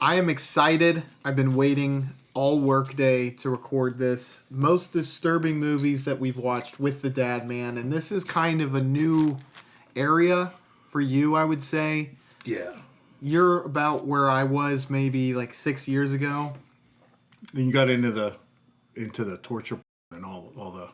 I am excited. I've been waiting all workday to record this. Most disturbing movies that we've watched with the DadMan, and this is kind of a new area for you, I would say. Yeah. You're about where I was maybe like 6 years ago. And you got into the torture and all the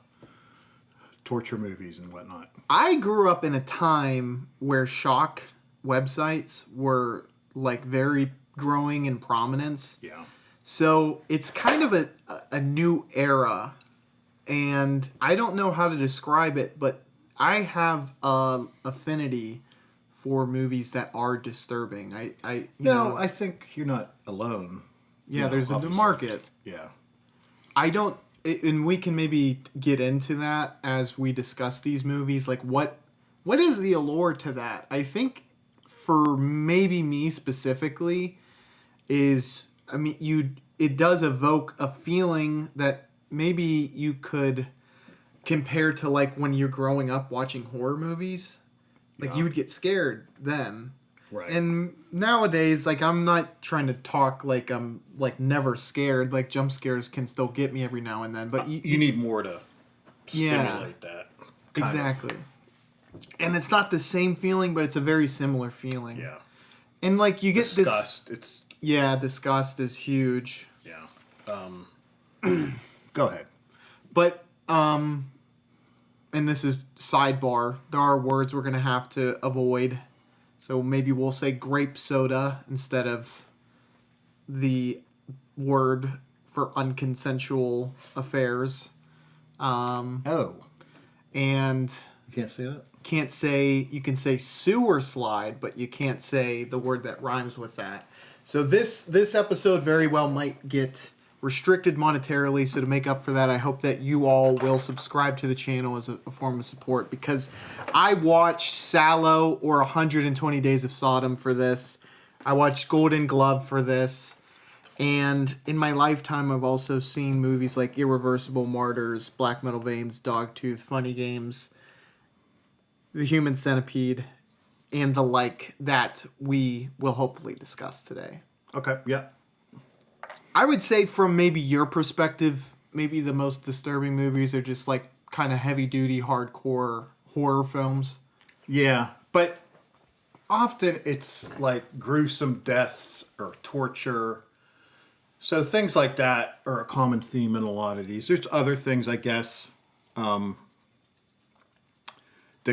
torture movies and whatnot. I grew up in a time where shock websites were like very growing in prominence. Yeah. So it's kind of a new era, and I don't know how to describe it, but I have a affinity for movies that are disturbing. I think you're not alone. Yeah, there's a market. Yeah. I don't, and we can maybe get into that as we discuss these movies. Like, what is the allure to that? I think for maybe me specifically is, it does evoke a feeling that maybe you could compare to like when you're growing up watching horror movies. Like you would get scared then. Right. And nowadays, like, I'm not trying to talk like I'm like never scared. Like, jump scares can still get me every now and then, but you need more to stimulate that. Exactly. And it's not the same feeling, but it's a very similar feeling. Yeah. And like you get disgust. Disgust is huge. Yeah. Go ahead. But and this is sidebar. There are words we're gonna have to avoid. So maybe we'll say grape soda instead of the word for unconsensual affairs. And you can't say that? You can say sewer slide, but you can't say the word that rhymes with that. So this episode very well might get restricted monetarily, so to make up for that, I hope that you all will subscribe to the channel as a form of support, because I watched Salo or 120 Days of Sodom for this. I watched Golden Glove for this. And in my lifetime, I've also seen movies like Irreversible, Martyrs, Black Metal Veins, Dogtooth, Funny Games, The Human Centipede, and the like that we will hopefully discuss today. Okay, yeah. I would say from maybe your perspective, maybe the most disturbing movies are just like kind of heavy-duty, hardcore horror films. Yeah, but often it's like gruesome deaths or torture. So things like that are a common theme in a lot of these. There's other things, I guess, that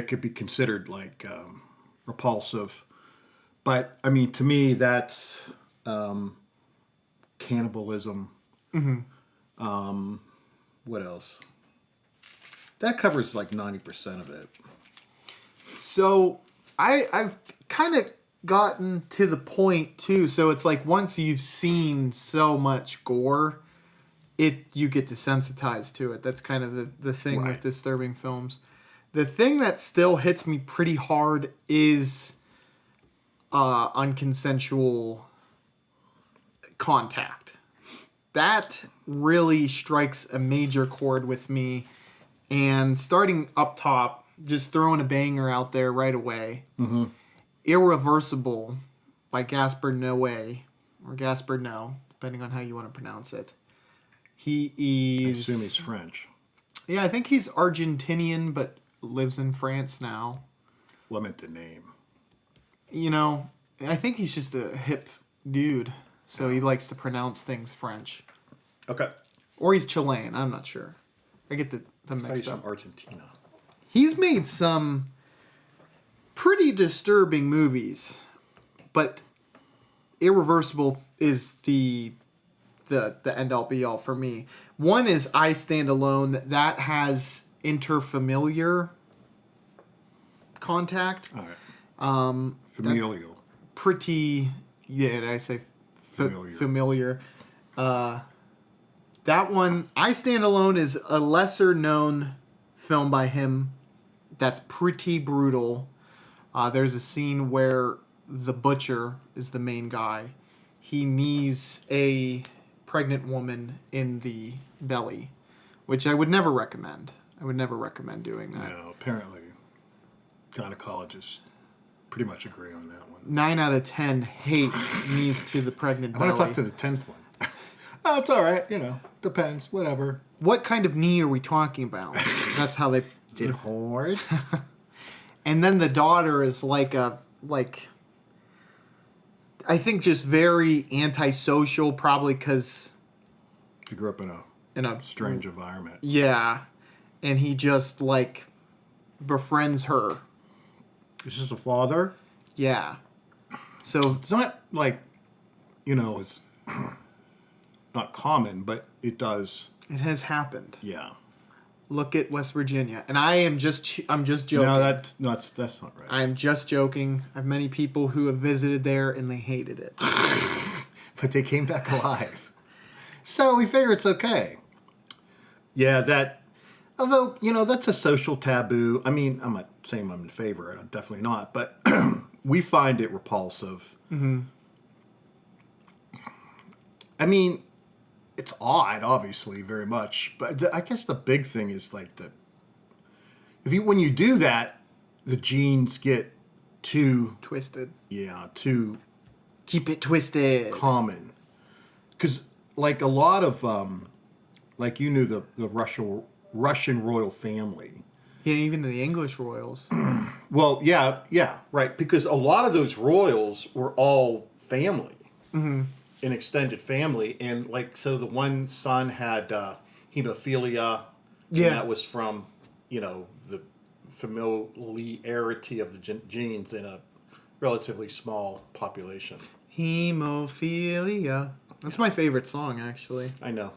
could be considered like repulsive. But, I mean, to me, that's cannibalism. Mm-hmm. What else? That covers like 90% of it. So I've kind of gotten to the point too. So it's like once you've seen so much gore, you get desensitized to it. That's kind of the thing with disturbing films. The thing that still hits me pretty hard is unconsensual contact. That really strikes a major chord with me. And starting up top, just throwing a banger out there right away. Mm-hmm. Irreversible by Gaspar Noe, or Gaspar Noe, depending on how you want to pronounce it. He is... I assume he's French. Yeah, I think he's Argentinian, but lives in France now. Well, I meant the name. You know, I think he's just a hip dude, so he likes to pronounce things French. Okay. Or he's Chilean, I'm not sure. I get the mixed up. From Argentina. He's made some pretty disturbing movies, but Irreversible is the end-all be-all for me. One is I Stand Alone. That has interfamiliar contact. All right. Familial. Pretty, yeah, did I say familiar? That one, I Stand Alone, is a lesser-known film by him that's pretty brutal. There's a scene where the butcher is the main guy. He knees a pregnant woman in the belly, which I would never recommend. I would never recommend doing that. No, apparently gynecologists pretty much agree on that one. 9 out of 10 hate knees to the pregnant I belly. want to talk to the 10th one. Oh, it's all right. Depends. Whatever. What kind of knee are we talking about? That's how they Did hard. And then the daughter is I think just very antisocial, probably because She grew up in a strange environment. Yeah, and he just befriends her. This is a father. Yeah, so It's not it's not common, but it does. it has happened. Yeah. Look at West Virginia, and I'm just joking. No, that's not right. I'm just joking. I have many people who have visited there and they hated it. But they came back alive. So we figure it's okay. Yeah, although, that's a social taboo. I mean, I'm not saying I'm in favor of it. I'm definitely not. But we find it repulsive. Mm-hmm. I mean, it's odd, obviously, very much. But I guess the big thing is when you do that, the genes get too Twisted. Yeah, too Keep it twisted. common. Because a lot of you knew the Russian royal family. Yeah, even the English royals. Well, yeah, right. Because a lot of those royals were all family, an extended family, and so the one son had hemophilia. Yeah. And that was from the familiarity of the genes in a relatively small population. Hemophilia. That's my favorite song, actually. I know.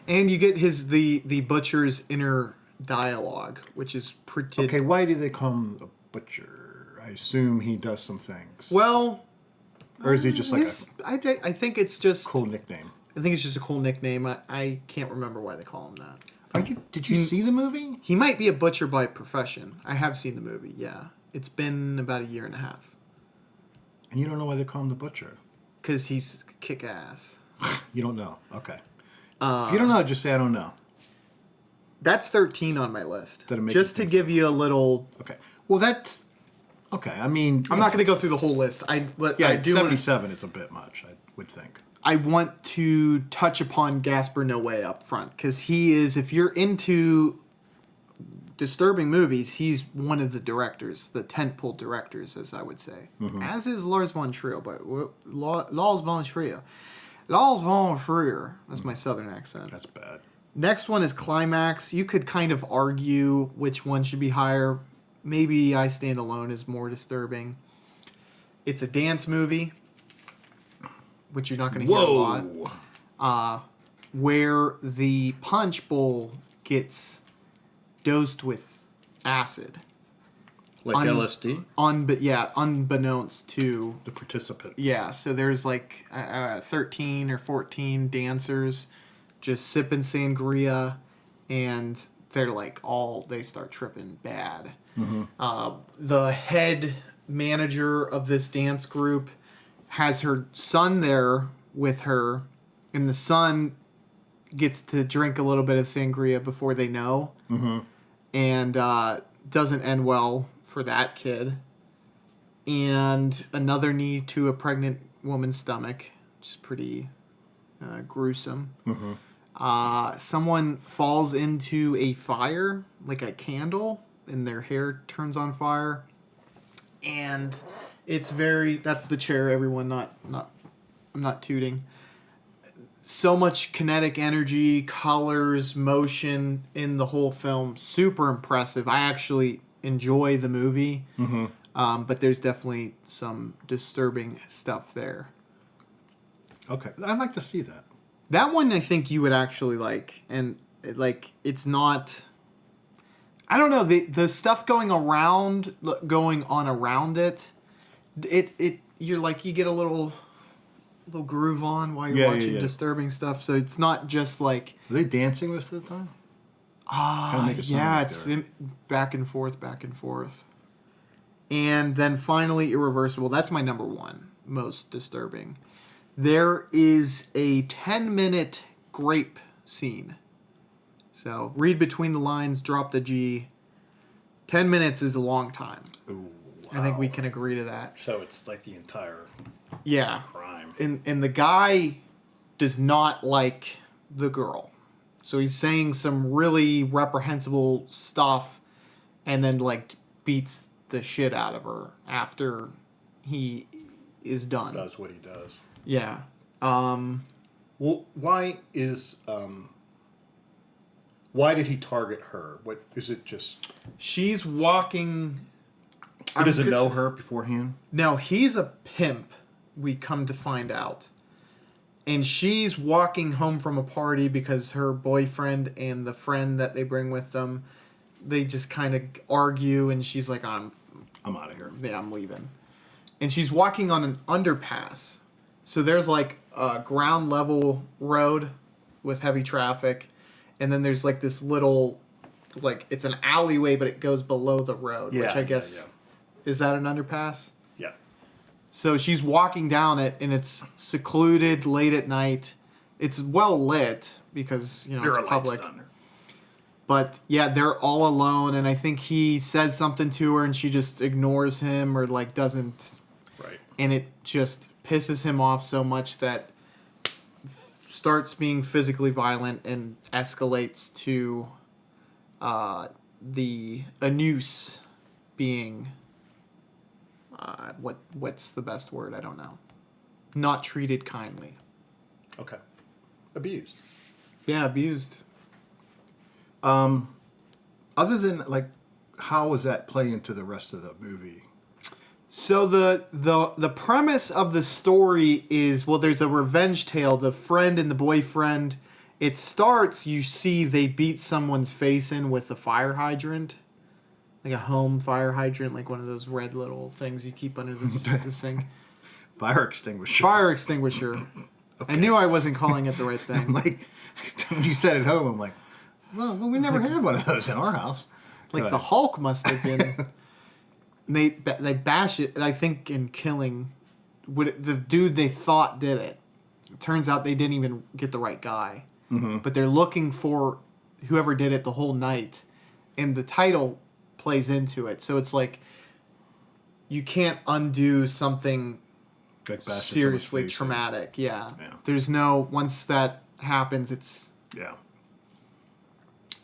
And you get the butcher's inner dialogue, which is pretty... Okay, why do they call him a butcher? I assume he does some things. Well... Or is he just I think it's just... cool nickname? I think it's just a cool nickname. I can't remember why they call him that. Did you see the movie? He might be a butcher by profession. I have seen the movie, yeah. It's been about a year and a half. And you don't know why they call him the butcher? Because he's kick-ass. You don't know. Okay. If you don't know, just say I don't know. That's 13 on my list. Did it make Just you to think give you a little... Okay. Well, that's... Okay, I mean... I'm not going to go through the whole list. I do 77 is a bit much, I would think. I want to touch upon Gaspar Noe up front, because he is, if you're into disturbing movies, he's one of the directors, the tentpole directors, as I would say. Mm-hmm. As is Lars von Trier, but Lars von Trier. Lars von Trier. That's my southern accent. That's bad. Next one is Climax. You could kind of argue which one should be higher. Maybe I Stand Alone is more disturbing. It's a dance movie, which you're not going to hear a lot. Where the punch bowl gets dosed with acid. Like LSD? Unbeknownst to the participants. Yeah, so there's 13 or 14 dancers just sipping sangria, and they're they start tripping bad. Mm-hmm. The head manager of this dance group has her son there with her, and the son gets to drink a little bit of sangria before they know, and doesn't end well for that kid. And another knee to a pregnant woman's stomach, which is pretty gruesome. Someone falls into a fire, like a candle, and their hair turns on fire. And it's that's the chair, everyone, I'm not tooting. So much kinetic energy, colors, motion in the whole film. Super impressive. I actually enjoy the movie, but there's definitely some disturbing stuff there. Okay, I'd like to see that. That one I think you would actually like, and it's not... I don't know, the stuff going on around it, you're you get a little groove on while you're watching disturbing stuff, so it's not just Are they dancing most of the time? It's back and forth. And then finally, Irreversible. That's my number one most disturbing. There is a 10-minute grape scene. So read between the lines, drop the G. 10 minutes is a long time. Ooh. I think we can agree to that. So it's like the entire Yeah. crime. And the guy does not like the girl. So he's saying some really reprehensible stuff and then like beats the shit out of her after he is done. Does what he does. Yeah. Well, why did he target her? What is it? Just She's walking. he doesn't know her beforehand. No, he's a pimp. We come to find out, and she's walking home from a party because her boyfriend and the friend that they bring with them, they just kind of argue, and she's like, I'm out of here. Yeah, I'm leaving. And she's walking on an underpass. So there's like a ground level road with heavy traffic. And then there's like this little, like, it's an alleyway, but it goes below the road, which I guess, is that an underpass? Yeah. So she's walking down it, and it's secluded late at night. It's well lit because, you know, it's public. But yeah, they're all alone, and I think he says something to her, and she just ignores him or like doesn't. Right. And it just pisses him off so much that starts being physically violent and escalates to a noose being what's the best word? I don't know. Not treated kindly. Okay. Abused. Yeah, abused. Other than like, how does that play into the rest of the movie? So the premise of the story is, well, there's a revenge tale. The friend and the boyfriend. It starts, you see they beat someone's face in with a fire hydrant, like a home fire hydrant, like one of those red little things you keep under the sink. Fire extinguisher. Fire extinguisher. Okay. I knew I wasn't calling it the right thing. Like, when you said at home, I'm like, well, we never had one of those in our house. Like the Hulk must have been. They bash it, I think, in killing the dude they thought did it. It turns out they didn't even get the right guy. Mm-hmm. But they're looking for whoever did it the whole night. And the title plays into it. So it's like you can't undo something like seriously traumatic. Yeah. There's no, once that happens, it's... Yeah.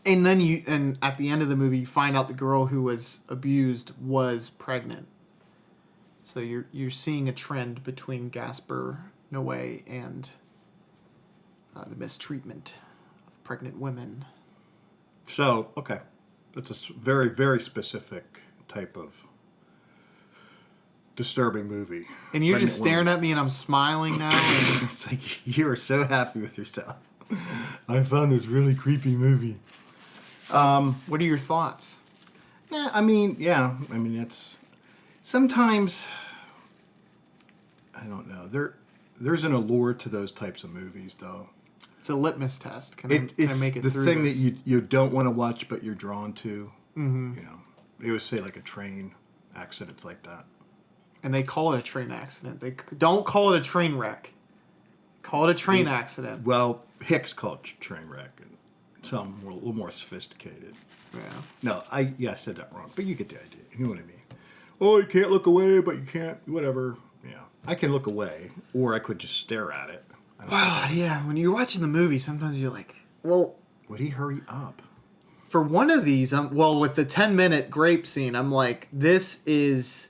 And then and at the end of the movie, you find out the girl who was abused was pregnant. So you're seeing a trend between Gaspar Noe and the mistreatment of pregnant women. So, okay. It's a very, very specific type of disturbing movie. And you're just staring at me and I'm smiling now. And it's like, you are so happy with yourself. I found this really creepy movie. What are your thoughts? I mean, it's sometimes I don't know. There's an allure to those types of movies, though. It's a litmus test. Can I make it the through thing this? that you don't want to watch, but you're drawn to. Mm-hmm. You know, they would say like a train accidents like that. And they call it a train accident. They don't call it a train wreck. Call it a train accident. Well, Hicks called it train wreck, and some were a little more sophisticated. Yeah. No, I said that wrong, but you get the idea. You know what I mean? Oh, you can't look away, but you can't, whatever. Yeah. I can look away, or I could just stare at it. Wow, yeah. When you're watching the movie, sometimes you're like, well... Would he hurry up? For one of these, with the 10-minute grape scene, I'm like, this is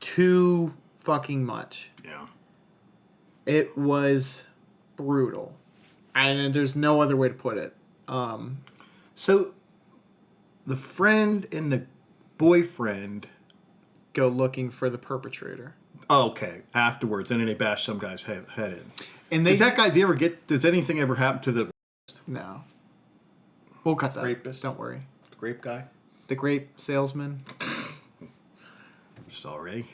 too fucking much. Yeah. It was brutal. And there's no other way to put it. So, the friend and the boyfriend... go looking for the perpetrator. Oh, okay. Afterwards, and then they bash some guy's head in. And does that guy does anything ever happen to the... No. We'll cut that. Rapist? Don't worry. The grape guy? The grape salesman? Sorry.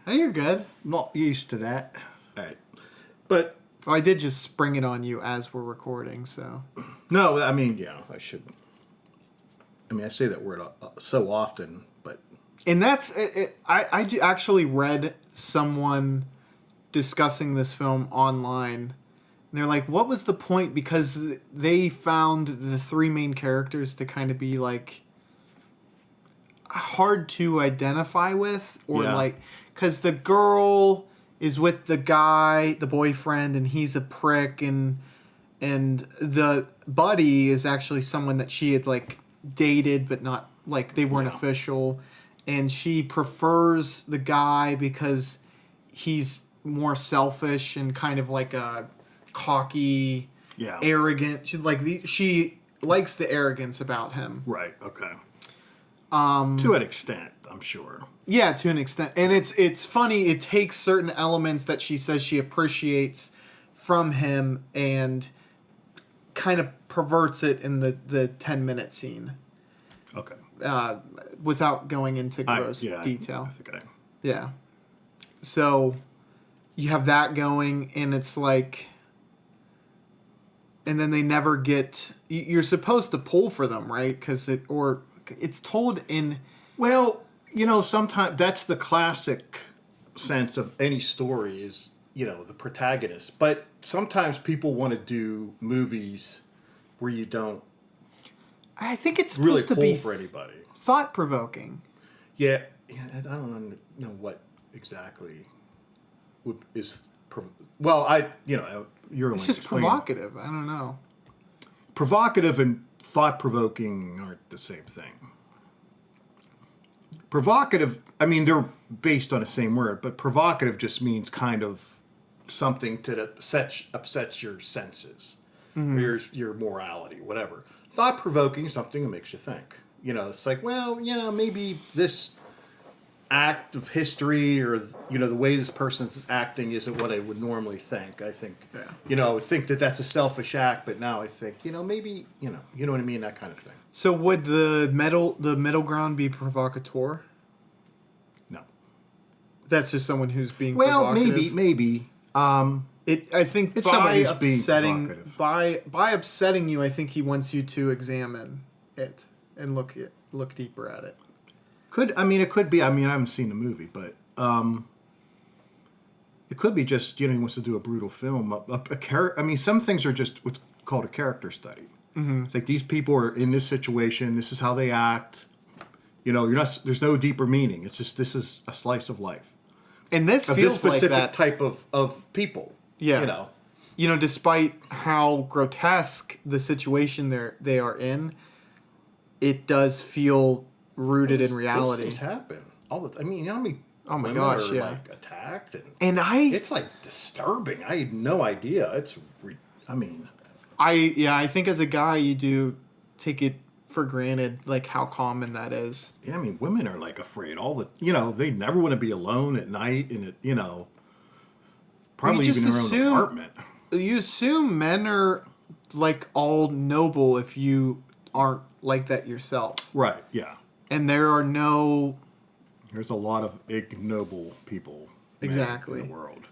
Oh, you're good. Not used to that. All right. But... Well, I did just spring it on you as we're recording, so... No, I mean, yeah, I should... I mean, I say that word so often, but... And that's... I actually read someone discussing this film online. And they're like, what was the point? Because they found the three main characters to kind of be like... hard to identify with, or Yeah. like, because the girl is with the guy, the boyfriend, and he's a prick, and the buddy is actually someone that she had like dated, but not like they weren't official, and she prefers the guy because he's more selfish and kind of like a cocky, arrogant. She likes the arrogance about him. Right. Okay. To an extent, I'm sure. Yeah, to an extent. And it's funny, it takes certain elements that she says she appreciates from him and kind of perverts it in the 10-minute scene. Okay. Without going into gross detail. I think Yeah. So you have that going, and it's like, and then they never get, you're supposed to pull for them, right? Because it's told in... Well, sometimes that's the classic sense of any story is, the protagonist. But sometimes people want to do movies where you don't I think it's really supposed to pull be for anybody. thought-provoking. Yeah, I don't know what exactly is... Well, you're It's just provocative. I don't know. Provocative and thought-provoking aren't the same thing. Provocative, I mean, they're based on the same word, but provocative just means kind of something that upsets your senses, or your morality, whatever. Thought-provoking is something that makes you think. It's like, well, maybe this act of history or, the way this person's acting isn't what I would normally think. I think, I would think that that's a selfish act, but now I think, maybe, you know what I mean? That kind of thing. So would the middle ground be provocateur? No. That's just someone who's being provocative? Maybe. I think It's by someone who's being upsetting provocative. by upsetting you, I think he wants you to examine it and look deeper at it. It could be. I haven't seen the movie, but it could be just he wants to do a brutal film. Some things are just what's called a character study. Mm-hmm. It's like these people are in this situation. This is how they act. You're not. There's no deeper meaning. It's just this is a slice of life. And this feels like that type of people. Yeah. Despite how grotesque the situation they are in, it does feel rooted in reality. Those things happen all the time. How many oh my women gosh, are, yeah, like attacked it's like disturbing. I had no idea. I think as a guy you do take it for granted like how common that is. Yeah, women are like afraid all the they never want to be alone at night and probably even in their own apartment. You assume men are like all noble if you aren't like that yourself. Right, yeah. And there's a lot of ignoble people in the world.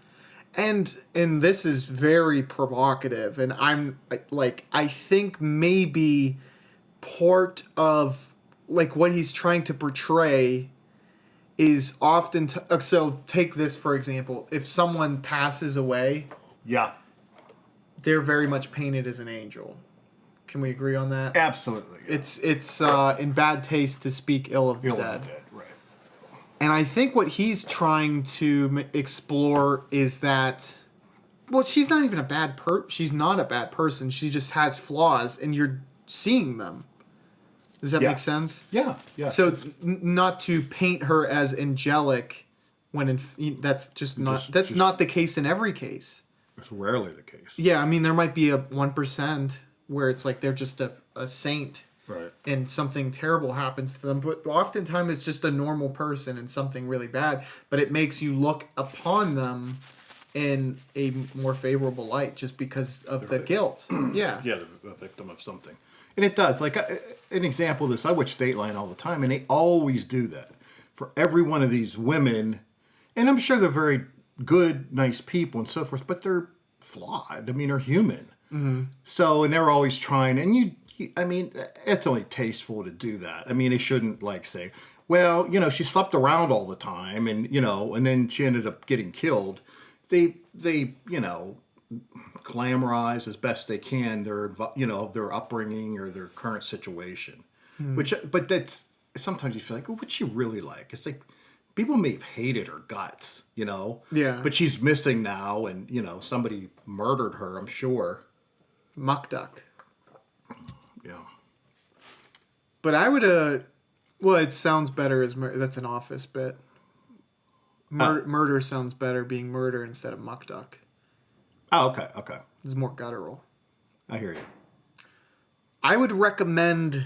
And this is very provocative, and I think maybe part of like what he's trying to portray is often so take this for example, if someone passes away, they're very much painted as an angel. Can we agree on that? Absolutely. Yeah. It's in bad taste to speak ill of the dead. Right. And I think what he's trying to explore is that, well, she's not even she's not a bad person. She just has flaws, and you're seeing them. Does that make sense? Yeah. So not to paint her as angelic, when that's just not not the case in every case. It's rarely the case. Yeah, there might be a 1% where it's like they're just a saint. Right. And something terrible happens to them. But oftentimes it's just a normal person and something really bad. But it makes you look upon them in a more favorable light just because of the guilt. Yeah. Yeah, the victim of something. And it does. Like an example of this, I watch Dateline all the time, and they always do that. For every one of these women, and I'm sure they're very good, nice people and so forth, but they're flawed. They're human. Mm-hmm. So, and they're always trying, and it's only tasteful to do that. They shouldn't say, well, she slept around all the time and, and then she ended up getting killed. They glamorize as best they can their upbringing or their current situation, but sometimes you feel like, oh, what's she really like? It's like people may have hated her guts, Yeah. but she's missing now, and somebody murdered her, I'm sure. Muck duck. Yeah. But I would, well, it sounds better as that's an Office bit. Murder sounds better being murder instead of muck duck. Oh, okay. It's more guttural. I hear you. I would recommend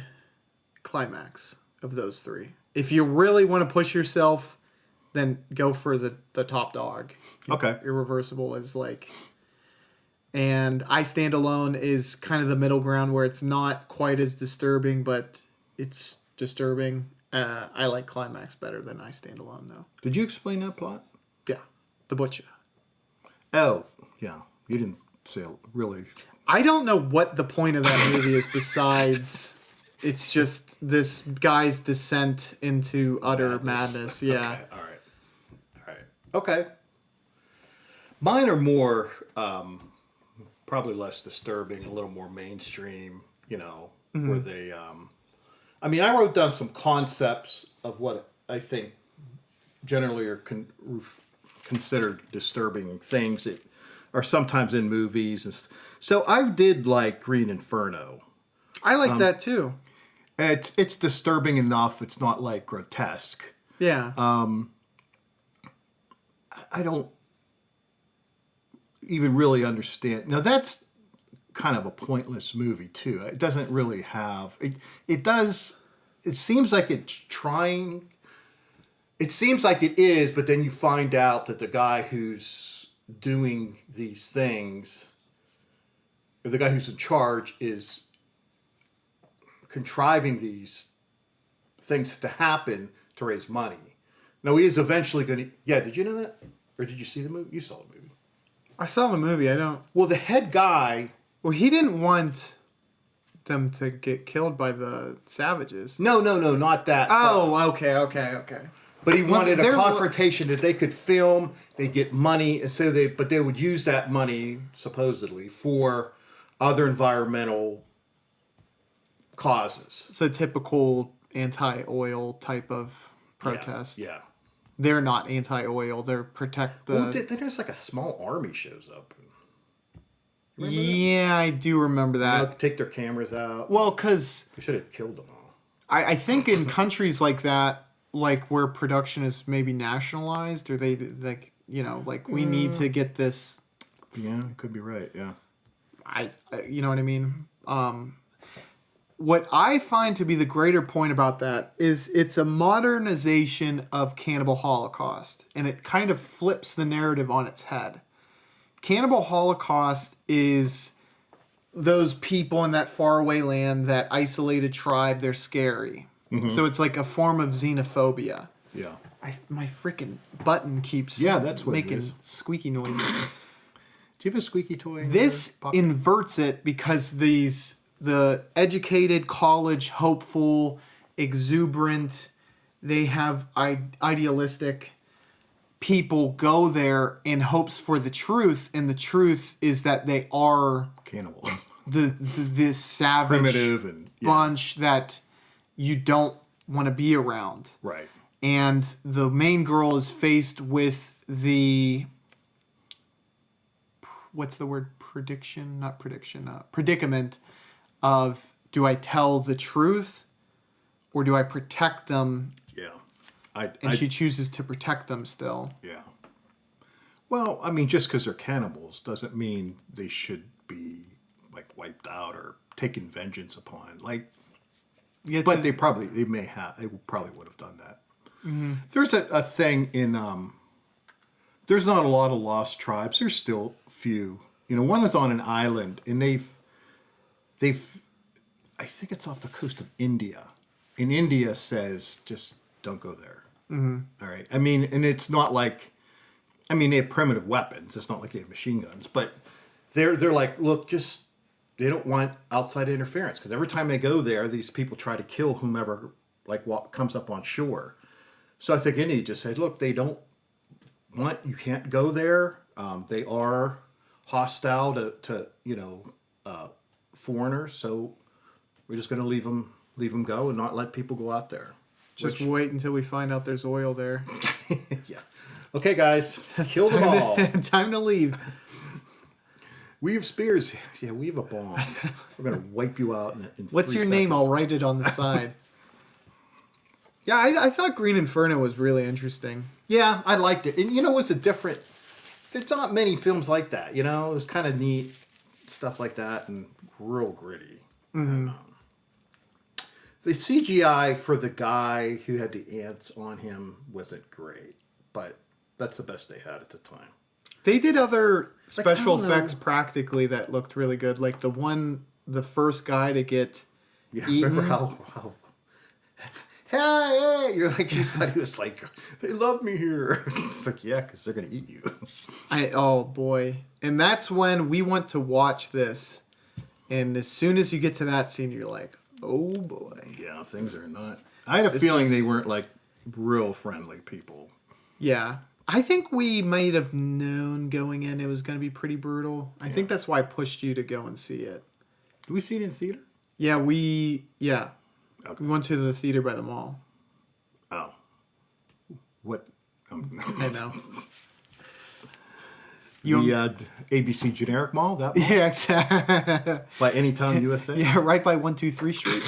Climax of those three. If you really want to push yourself, then go for the top dog. Okay. Irreversible is like... And I Stand Alone is kind of the middle ground where it's not quite as disturbing, but it's disturbing. I like Climax better than I Stand Alone, though. Did you explain that plot? Yeah. The Butcher. Oh, yeah. You didn't say really... I don't know what the point of that movie is besides it's just this guy's descent into utter madness. Yeah. Okay. All right. Okay. Mine are more, probably less disturbing, a little more mainstream, where they, I wrote down some concepts of what I think generally are considered disturbing things that are sometimes in movies. So I did like Green Inferno. I like that too. It's disturbing enough. It's not like grotesque. Yeah. I don't even really understand. Now that's kind of a pointless movie too. It doesn't really have it does. It seems like it's trying. It seems like it is, but then you find out that the guy who's doing these things, or the guy who's in charge, is contriving these things to happen to raise money. Now he is eventually going to... Yeah, did you know that? Or did you see the movie? You saw the movie. I saw the movie. I don't... Well, the head guy... Well, he didn't want them to get killed by the savages. No, not that. Oh, okay. But he wanted a confrontation that they could film, they get money, and but they would use that money, supposedly, for other environmental causes. It's a typical anti-oil type of protest. Yeah. They're not anti-oil. They're protect the... Well, there's like a small army shows up. Yeah, I do remember that. Take their cameras out. Well, because... We should have killed them all. I think in countries like that, like where production is maybe nationalized, or they, like, we need to get this... Yeah, you could be right, yeah. You know what I mean? What I find to be the greater point about that is it's a modernization of Cannibal Holocaust, and it kind of flips the narrative on its head. Cannibal Holocaust is those people in that faraway land, that isolated tribe, they're scary. Mm-hmm. So it's like a form of xenophobia. Yeah. My freaking button keeps that's what making squeaky noises. Do you have a squeaky toy? This inverts it because the educated, college, hopeful, exuberant, they have idealistic people go there in hopes for the truth, and the truth is that they are cannibal. This savage primitive and bunch that you don't want to be around. Right. And the main girl is faced with the... What's the word? Predicament of, do I tell the truth or do I protect them? Yeah. She chooses to protect them still. Yeah. Well, I mean, just because they're cannibals doesn't mean they should be, like, wiped out or taken vengeance upon. Like, but they probably would have done that. Mm-hmm. There's a thing in, there's not a lot of lost tribes. There's still few. One is on an island, and they've, I think it's off the coast of India. And India says, just don't go there. Mm-hmm. All right. I mean, and it's not like, they have primitive weapons. It's not like they have machine guns, but they're like, look, they don't want outside interference, because every time they go there, these people try to kill whomever comes up on shore. So I think India just said, look, they don't want, you can't go there. They are hostile to foreigners, so we're just going to leave them go and not let people go out there. Just wait until we find out there's oil there. Yeah. Okay, guys. Kill them all. Time to leave. We have spears. Yeah, we have a bomb. We're going to wipe you out in What's 3 your seconds. name? I'll write it on the side. Yeah, I thought Green Inferno was really interesting. Yeah, I liked it. And, it was a different... There's not many films like that, It was kind of neat. Stuff like that and real gritty. Mm-hmm. The CGI for the guy who had the ants on him wasn't great. But that's the best they had at the time. They did other special I don't effects know. practically that looked really good. Like the first guy to get eaten. Remember how hey, you're like, you thought he was like, they love me here. It's like, yeah, because they're going to eat you. Oh boy. And that's when we went to watch this. And as soon as you get to that scene, you're like, oh boy. Yeah, things are not. I had a feeling they weren't like real friendly people. Yeah. I think we might have known going in it was going to be pretty brutal. I think that's why I pushed you to go and see it. Did we see it in theater? Yeah, Okay. we went to the theater by the mall. Oh. What? I know. The ABC generic mall? That mall? Yeah, exactly. By Anytime USA? Yeah, right by 123 Street.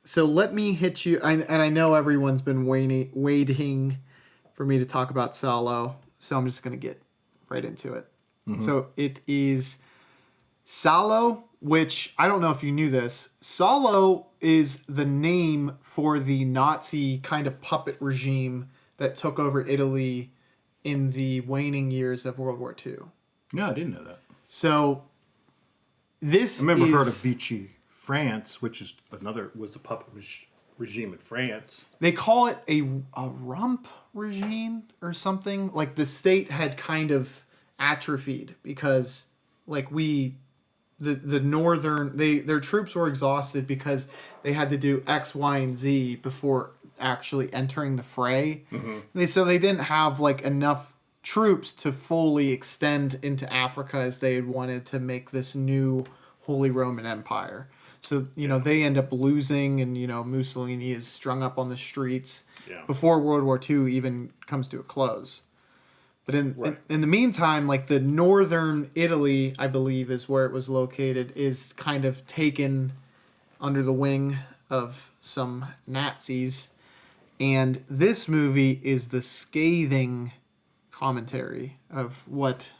So let me hit you, and I know everyone's been waiting for me to talk about Salo, so I'm just going to get right into it. Mm-hmm. So it is Salo, which I don't know if you knew this. Salo is the name for the Nazi kind of puppet regime that took over Italy in the waning years of World War II. No, I didn't know that. So this I remember heard of Vichy France, which is was the puppet regime in France. They call it a rump regime or something. Like the state had kind of atrophied because like the northern their troops were exhausted because they had to do X, Y, and Z before actually entering the fray. Mm-hmm. So they didn't have like enough troops to fully extend into Africa as they had wanted to make this new Holy Roman Empire. So, they end up losing and, Mussolini is strung up on the streets before World War II even comes to a close. But in the meantime, like the northern Italy, I believe is where it was located, is kind of taken under the wing of some Nazis. And this movie is the scathing commentary of what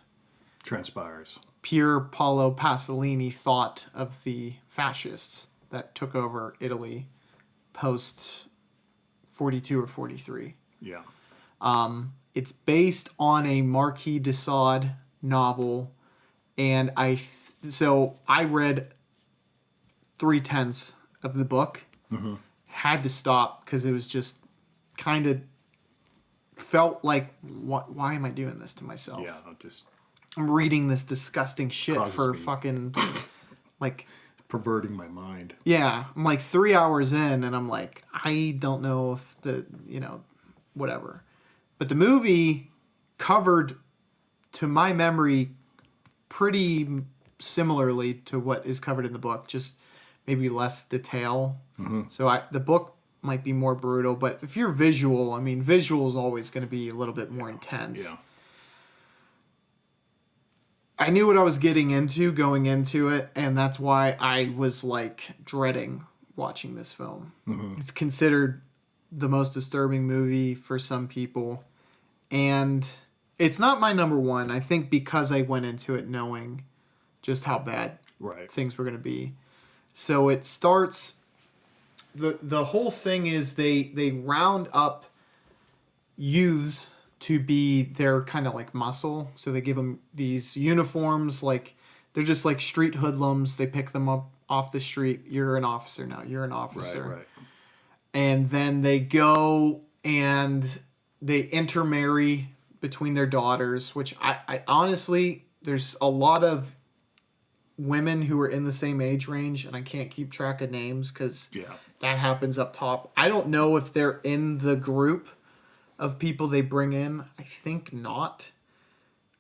transpires. Pier Paolo Pasolini thought of the fascists that took over Italy post 42 or 43. Yeah. It's based on a Marquis de Sade novel, and so I read 3/10 of the book. Mm-hmm. Had to stop because it was just kind of felt like, why am I doing this to myself? Yeah, I'm reading this disgusting shit for me. fucking, like... perverting my mind. Yeah, I'm like 3 hours in, and I'm like, I don't know if whatever. But the movie covered, to my memory, pretty similarly to what is covered in the book, just maybe less detail. Mm-hmm. So the book might be more brutal, but if you're visual, visual is always going to be a little bit more intense. Yeah. I knew what I was getting into going into it, and that's why I was like dreading watching this film. Mm-hmm. It's considered the most disturbing movie for some people, and it's not my number one. I think because I went into it knowing just how bad things were going to be. So it starts. The whole thing is they round up youths to be their kind of like muscle. So they give them these uniforms, like they're just like street hoodlums. They pick them up off the street. You're an officer now. You're an officer. Right. And then they go and they intermarry between their daughters, which I honestly, there's a lot of women who are in the same age range, and I can't keep track of names because that happens up top. I don't know if they're in the group of people they bring in. I think not.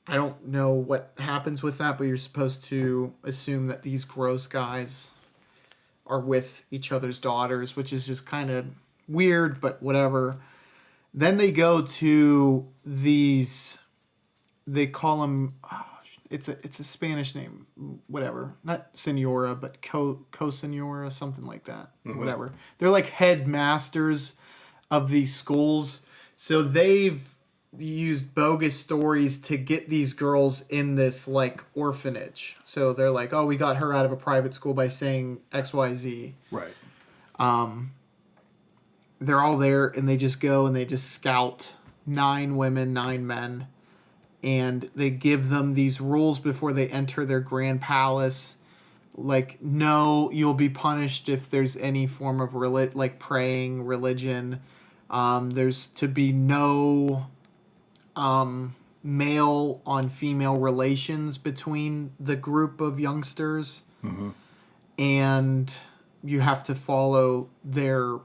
I don't know what happens with that, but you're supposed to assume that these gross guys are with each other's daughters, which is just kind of weird, but whatever. Then they go to these, they call them, it's a Spanish name, whatever. Not senora, but co-senora, something like that. Whatever. They're like headmasters of these schools. So they've used bogus stories to get these girls in this like orphanage. So they're like, oh, we got her out of a private school by saying XYZ. Right. They're all there and they just go and they just scout 9 women, 9 men. And they give them these rules before they enter their grand palace. Like, no, you'll be punished if there's any form of like praying, religion. There's to be no male on female relations between the group of youngsters. And you have to follow their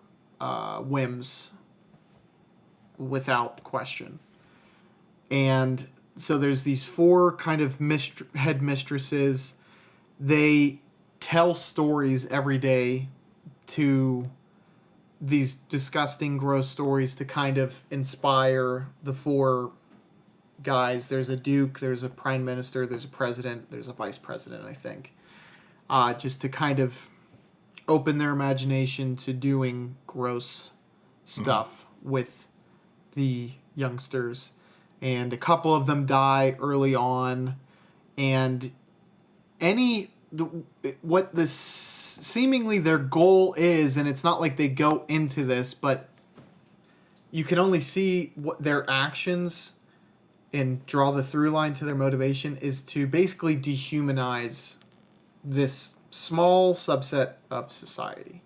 whims without question. And so there's these 4 kind of headmistresses. They tell stories every day to these disgusting, gross stories to kind of inspire the 4 guys. There's a duke, there's a prime minister, there's a president, there's a vice president, I think. Just to kind of open their imagination to doing gross stuff with the youngsters. And a couple of them die early on. And what this seemingly their goal is, and it's not like they go into this, but you can only see what their actions and draw the through line to their motivation is to basically dehumanize this small subset of society.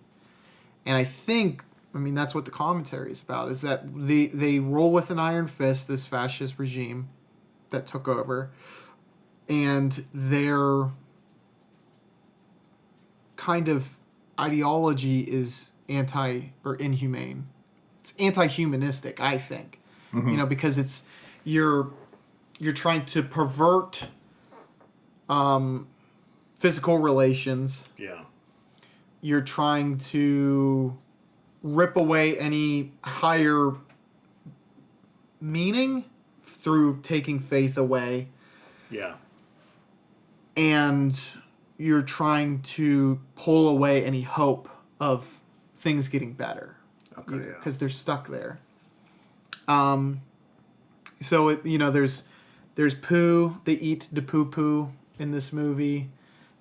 And I think, that's what the commentary is about, is that they roll with an iron fist, this fascist regime that took over, and their kind of ideology is inhumane. It's anti-humanistic, I think. Because it's you're trying to pervert physical relations. Yeah. You're trying to rip away any higher meaning through taking faith away. Yeah. And you're trying to pull away any hope of things getting better. Okay. Because they're stuck there. So there's poo. They eat the poo in this movie.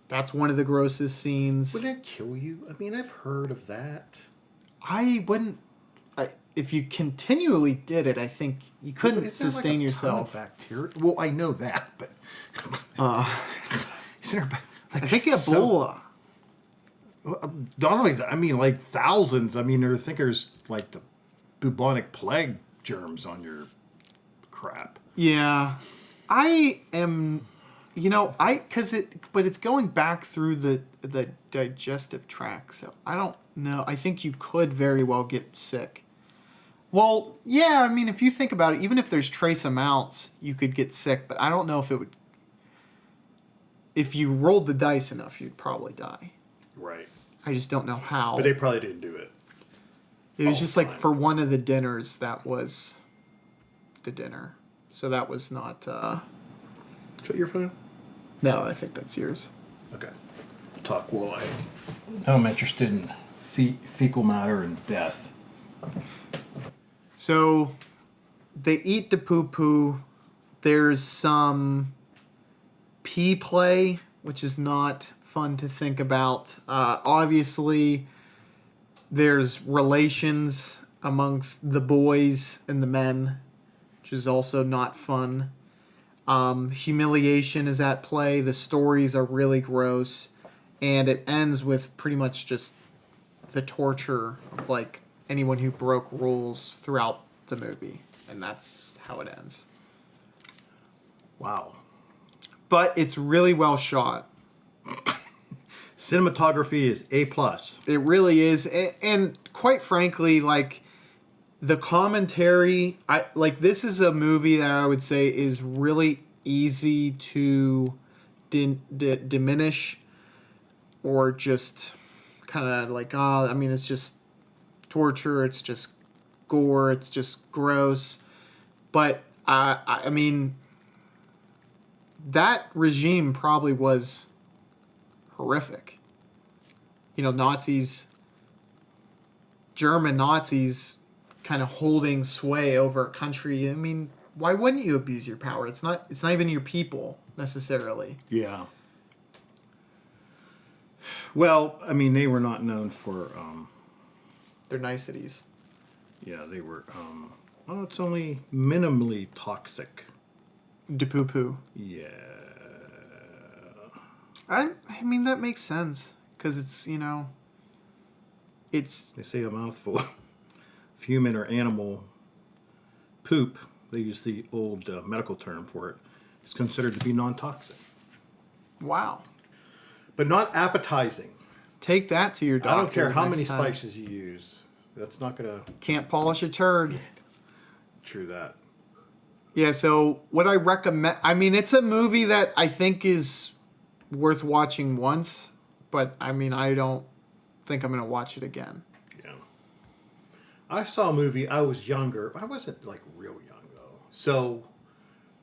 That's one of the grossest scenes. Would that kill you? I've heard of that. I wouldn't. If you continually did it, I think you couldn't sustain yourself. Bacteria? Well, I know that, but isn't there? I think Ebola. Not only that, like thousands. I think there's like the bubonic plague germs on your crap. Yeah, I am. But it's going back through the digestive tract, so I don't know. I think you could very well get sick. Well, yeah, if you think about it, even if there's trace amounts, you could get sick, but I don't know if it would. If you rolled the dice enough, you'd probably die. Right. I just don't know how. But they probably didn't do it. It was just like for one of the dinners, that was the dinner. So that was not... Is that your phone? No, I think that's yours. Okay. Talk while I'm interested in fecal matter and death. So they eat the poo-poo. There's some pee play, which is not fun to think about. Obviously, there's relations amongst the boys and the men, which is also not fun. Humiliation is at play. The stories are really gross. And it ends with pretty much just the torture of, like, anyone who broke rules throughout the movie. And that's how it ends. Wow. But it's really well shot. Cinematography is A+. It really is. And quite frankly, like, the commentary, this is a movie that I would say is really easy to diminish or just kind of like, oh, I mean, it's just torture, it's just gore, it's just gross. But I mean, that regime probably was horrific. You know, Nazis, German Nazis, kind of holding sway over a country. I mean, why wouldn't you abuse your power? It's not even your people necessarily. Yeah. Well, I mean, they were not known for. Their niceties. Yeah, they were. Well, it's only minimally toxic. De poo poo. Yeah. I mean, that makes sense. Because it's, it's... They say a mouthful of human or animal poop, they use the old medical term for it, is considered to be non-toxic. Wow. But not appetizing. Take that to your doctor. I don't care how next many time. spices you use. That's not going to... Can't polish a turd. True that. Yeah, so what I recommend... I mean, it's a movie that I think is worth watching once. But, I mean, I don't think I'm going to watch it again. Yeah. I saw a movie, I was younger. I wasn't, like, real young, though. So,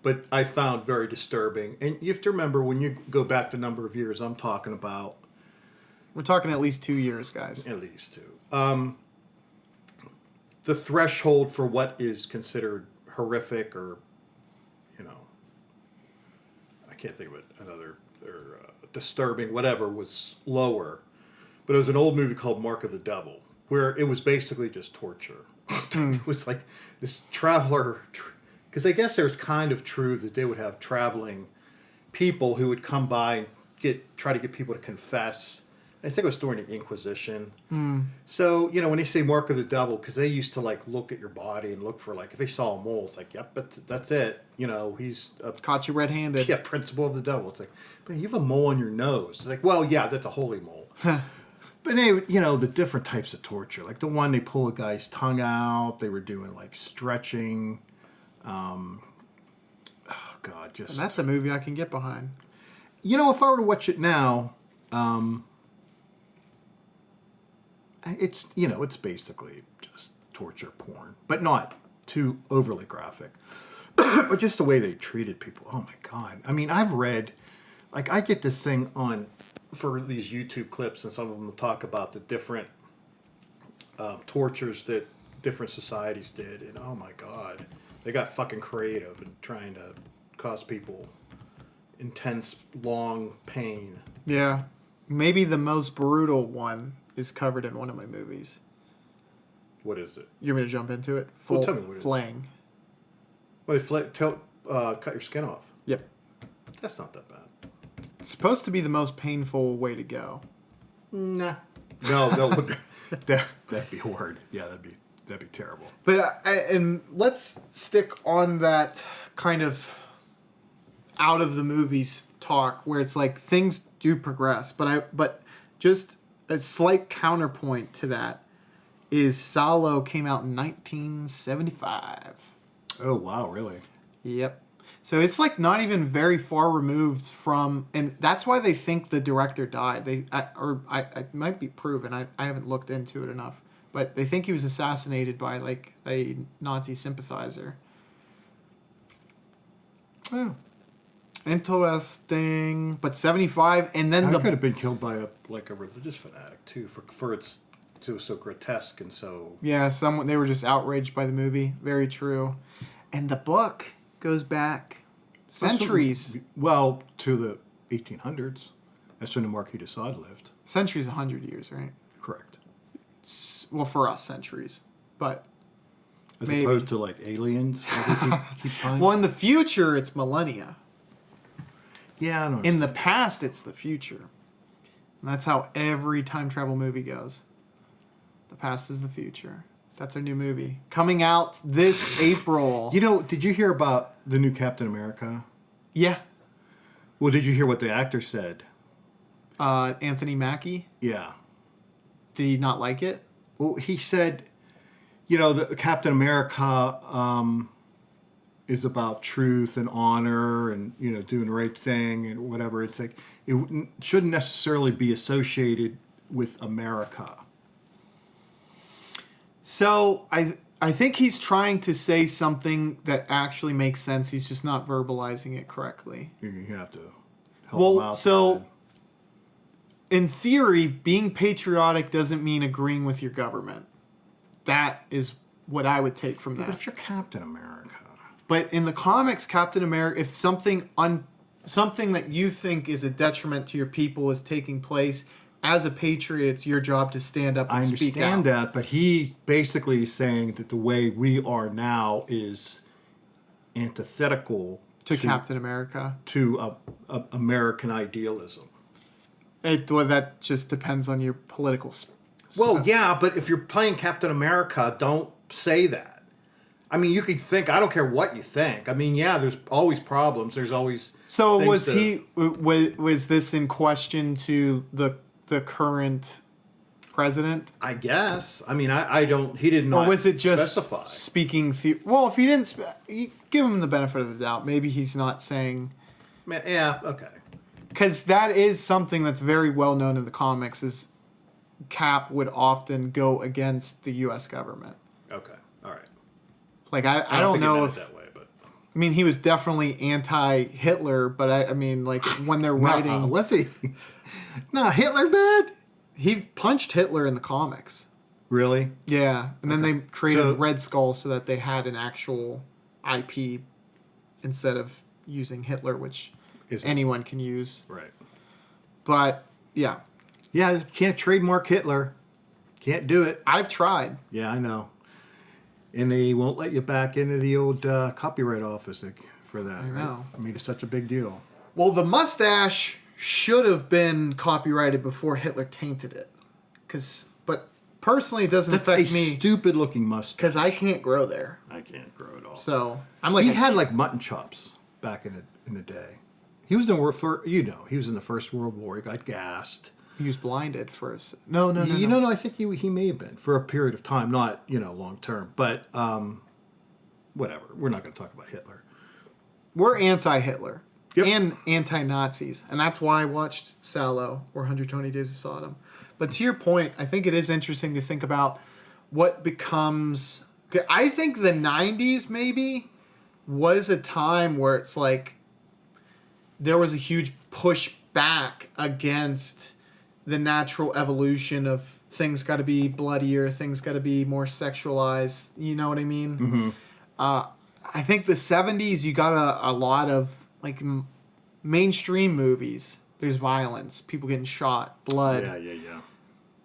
but I found very disturbing. And you have to remember, when you go back the number of years I'm talking about... We're talking at least 2 years, guys. At least 2. The threshold for what is considered horrific or, I can't think of it, another... disturbing, whatever, was lower. But it was an old movie called Mark of the Devil, where it was basically just torture. It was like this traveler, because I guess it was kind of true that they would have traveling people who would come by and try to get people to confess. I think it was during the Inquisition. So, when they say Mark of the Devil, because they used to like look at your body and look for like, if they saw a mole, it's like, yep, that's it. He's a Caught you red-handed. Yeah, principle of the devil. It's like, but you have a mole on your nose. It's like, well, yeah, that's a holy mole. But anyway, the different types of torture, like the one they pull a guy's tongue out. They were doing like stretching. Oh God, just. And that's a movie I can get behind. If I were to watch it now, it's it's basically just torture porn, but not too overly graphic. But just the way they treated people. Oh my God. I mean, I've read, like, I get this thing for these YouTube clips, and some of them will talk about the different tortures that different societies did. And oh my God, they got fucking creative in trying to cause people intense, long pain. Yeah. Maybe the most brutal one is covered in one of my movies. What is it? You want me to jump into it? Well, tell me what it is. Flaying. Well, cut your skin off. Yep. That's not that bad. It's supposed to be the most painful way to go. Nah. No, that'd be horrid. Yeah, that'd be terrible. But and let's stick on that kind of out of the movies talk where it's like things do progress, but just a slight counterpoint to that is Salo came out in 1975. Oh wow, really? Yep. So it's like not even very far removed from, and that's why they think the director died. It might be proven. I haven't looked into it enough, but they think he was assassinated by like a Nazi sympathizer. Oh. Interesting. But 75, and then I could have been killed by a religious fanatic too, for it was so grotesque and so. Yeah, they were just outraged by the movie. Very true. And the book goes back centuries. Well, to the 1800s. That's when the Marquis de Sade lived. Centuries, 100 years, right? Correct. Well, for us, centuries. But as maybe. Opposed to like aliens. keep time. Well, in the future, it's millennia. Yeah, I know. In the past, it's the future. And that's how every time travel movie goes. The past is the future. That's our new movie. Coming out this April. Did you hear about the new Captain America? Yeah. Well, did you hear what the actor said? Anthony Mackie? Yeah. Did he not like it? Well, he said, the Captain America is about truth and honor and, doing the right thing and whatever. It's like, it shouldn't necessarily be associated with America? So I think he's trying to say something that actually makes sense. He's just not verbalizing it correctly. You have to help him out. So man. in theory, being patriotic doesn't mean agreeing with your government. That is what I would take from that. But if you're Captain America. But in the comics, Captain America, if something that you think is a detriment to your people is taking place, as a patriot, it's your job to stand up and speak out. I understand that, but he basically is saying that the way we are now is antithetical to Captain America, to American idealism. Well, that just depends on your political. Well, yeah, but if you're playing Captain America, don't say that. I mean, you could think. I don't care what you think. I mean, yeah, there's always problems. There's always. So was this in question to the current president? I guess. I mean, I don't. He did not. Or was it just specify. Speaking? Well, if he didn't, you give him the benefit of the doubt. Maybe he's not saying. Yeah. Okay. Because that is something that's very well known in the comics. Is Cap would often go against the U.S. government. Okay. All right. Like I don't know if that way, but I mean he was definitely anti-Hitler, but I mean like when they're writing, was he? No, Hitler bad. He punched Hitler in the comics. Really? Yeah, and then they created Red Skull so that they had an actual IP instead of using Hitler, which anyone can use. Right. But yeah. Yeah, can't trademark Hitler. Can't do it. I've tried. Yeah, I know. And they won't let you back into the old copyright office for that. I know. Right? I mean, it's such a big deal. Well, the mustache should have been copyrighted before Hitler tainted it. But personally, it doesn't affect me. Stupid looking mustache. Because I can't grow there. I can't grow at all. So I'm like he had like mutton chops back in the day. He was in he was in the First World War. He got gassed. He was blinded for a... No. I think he may have been for a period of time, not, long term. But whatever. We're not going to talk about Hitler. We're anti-Hitler. Yep. And anti-Nazis. And that's why I watched Salo or 120 Days of Sodom. But to your point, I think it is interesting to think about what becomes... I think the 90s maybe was a time where it's like there was a huge push back against the natural evolution of things got to be bloodier, things got to be more sexualized. You know what I mean? Mm-hmm. I think the 70s, you got a lot of like mainstream movies. There's violence, people getting shot, blood. Yeah.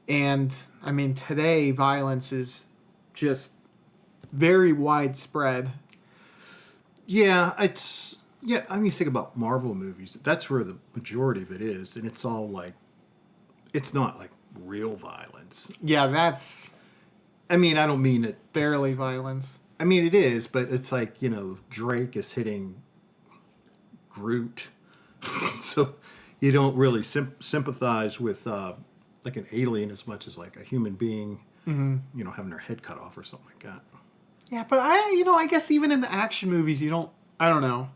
And I mean, today violence is just very widespread. Yeah, I mean, think about Marvel movies. That's where the majority of it is, and it's all like, it's not like real violence. Yeah, that's... I mean, I don't mean it... barely violence. I mean, it is, but it's like, Drake is hitting Groot. So you don't really sympathize with like an alien as much as like a human being, having their head cut off or something like that. Yeah, but I guess even in the action movies, I don't know.